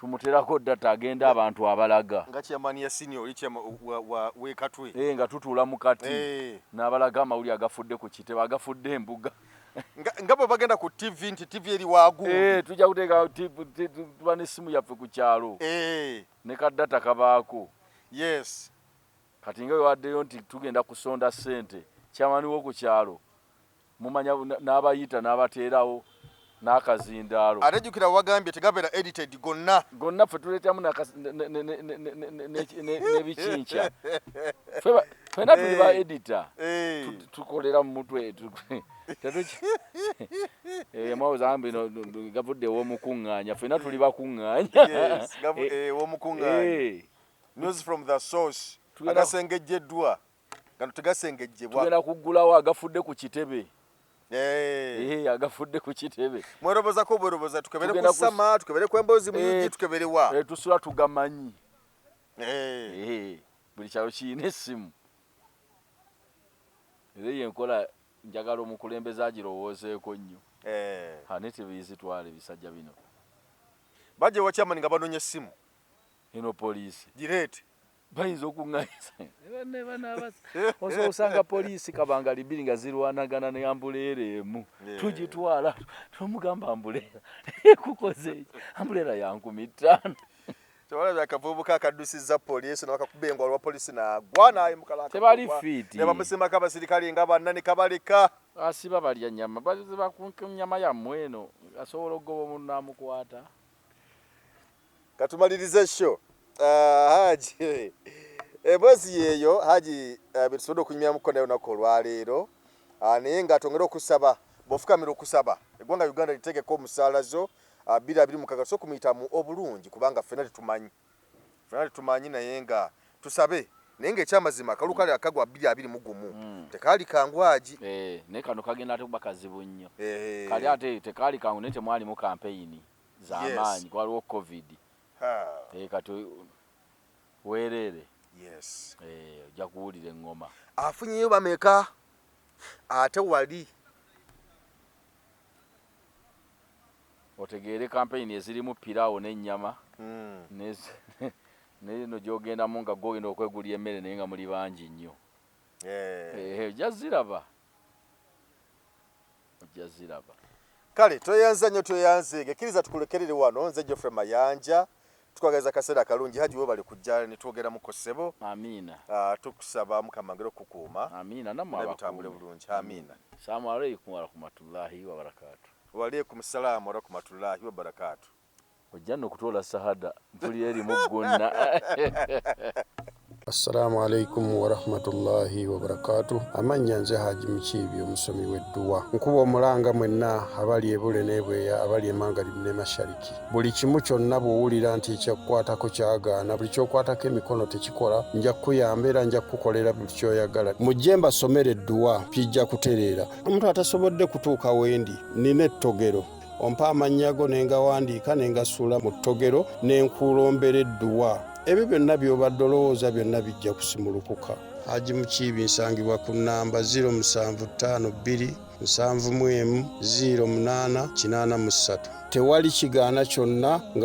tumuterako data agenda abantu abalaga nga kyeyamaani ya senior oli wekatwe nga tutuula mu kati n'abalaga amawulire agafudde ku kitebe agafudde embuga nga bwe bagenda ku TV nti TV eri waagundi tujja kuteeka tuba n'essimu yaffe ku kyalo ne kadata kabaako yes kati nga wewaddeyo nti tugenda kusonda ssente kyamaani w'oku kyalo mumanya n'abayita n'abateerawo n'akazindaalo ate jjukira wagambye tegabeera edited gonna ffe tuleetamu n'ebikinca ffena tuli ba edita tukolera mu mutwe mwawuzambe gavudde ew'omukuŋŋaanya ffena tuli bakuŋŋaanya ew'omukuŋŋaanya news from the source agasengejjeddwa gano tegasengejjebwa tugenda kuggulawo agafudde ku kitebe agafudde ku kitebe mwerobozako bweroboza tukebere ku sama tukebere ku emboozi muyugi tukebere wa tusula tugamanyi buli kyalo kiyina essimu era eyo enkola njagala omukulembeze agirowoozeeko nnyo ane tebiyizitwala ebisajja bino bajja wakyamani nga banoonya essimu eno poliisi gireete bayinza okuŋŋaanyiza osanga poliisi kabangali bbiri nga zirwanagana ne ambuleera emu tugitwala tomugamba ambuleera kukoze ambuleera ya 5,000 tewalabye akavubuka akaddusizza poliisi nabakakuba engwa lwa poliisi nagwa nayimukalaka tebali fiiti ne bamusimako abasirikale nga banna ne kabaleka asiba balya nyama baziba ku nyama yammwe eno asobola okugoba omuntu n'amukwata katumalirize sho Haji emboozi yeeyo Haji betusobodde okunyumyamuko naye olunaku olwaleero naye nga atongera okusaba bw'ofukamira okusaba eggwanga Uganda litegeka omusaalazo 2026 so kumuyitamu obulungi kubanga ffenna tetumanyi fana tumanyi naye nga tusabe naye ng'ekyamazima akalu kale akagwa 221 tekaali kangwaji naye kano kagenda ate kuba kazibu nnyo kali ate tekaali kangu naye temwalimu kampeyini z'amaanyi waliwo covid kati weerere ojja kuwulira eŋŋoma afunyeyo bameka ate wali otegeere kampeyini ezirimu piraawo n'ennyama neno gyogendamu nga gwogenda okwegulya emmere naye nga muli bangi nnyo ojja ziraba kale tweyanza nnyo tweyanzeege kkiriza tukulekerere wano nze Geoffrey Mayanja tukwagaliza akaseera kalungi haji we bali kujja ne twogeramuko ssebo amiina tukusaba Mukama ngero kukuuma amiina namwe bitambule bulungi amiina Assalamu alaykum wa rahmatullahi wa barakatuh wa alaykum salaam wa rahmatullahi wa barakatuh ojja n'okutoola sahada mpulira erimu ggonna Assalamu alaikum wa rahmatullahi wa barakatuh. Amanya nze Haji Mukiibi omusomi w'edduwa. Nkuba omulanga mwenna abali ebule n'ebweya abali emanga ne mashariki. Buli kimu kyonna bw'owulira nti ekyakukwatako kyagaana buli kyokwatako emikono tekikola nja kukuyamba era nja kukukolera buli kyoyagala. Mujje mbasomere edduwa kijja kutereera. Omuntu atasobodde kutuuka wendi nina ettogero. Ompa amannya go ne ngawandiika ne ngasuula mu ttogero ne nkulombera edduwa. Ebyo byonna by'obadde olowooza byonna bijja kusimulukuka. Haji Mukiibi nsangibwa ku nnamba 0752 71 08 83. Tewali kigaana kyonna nga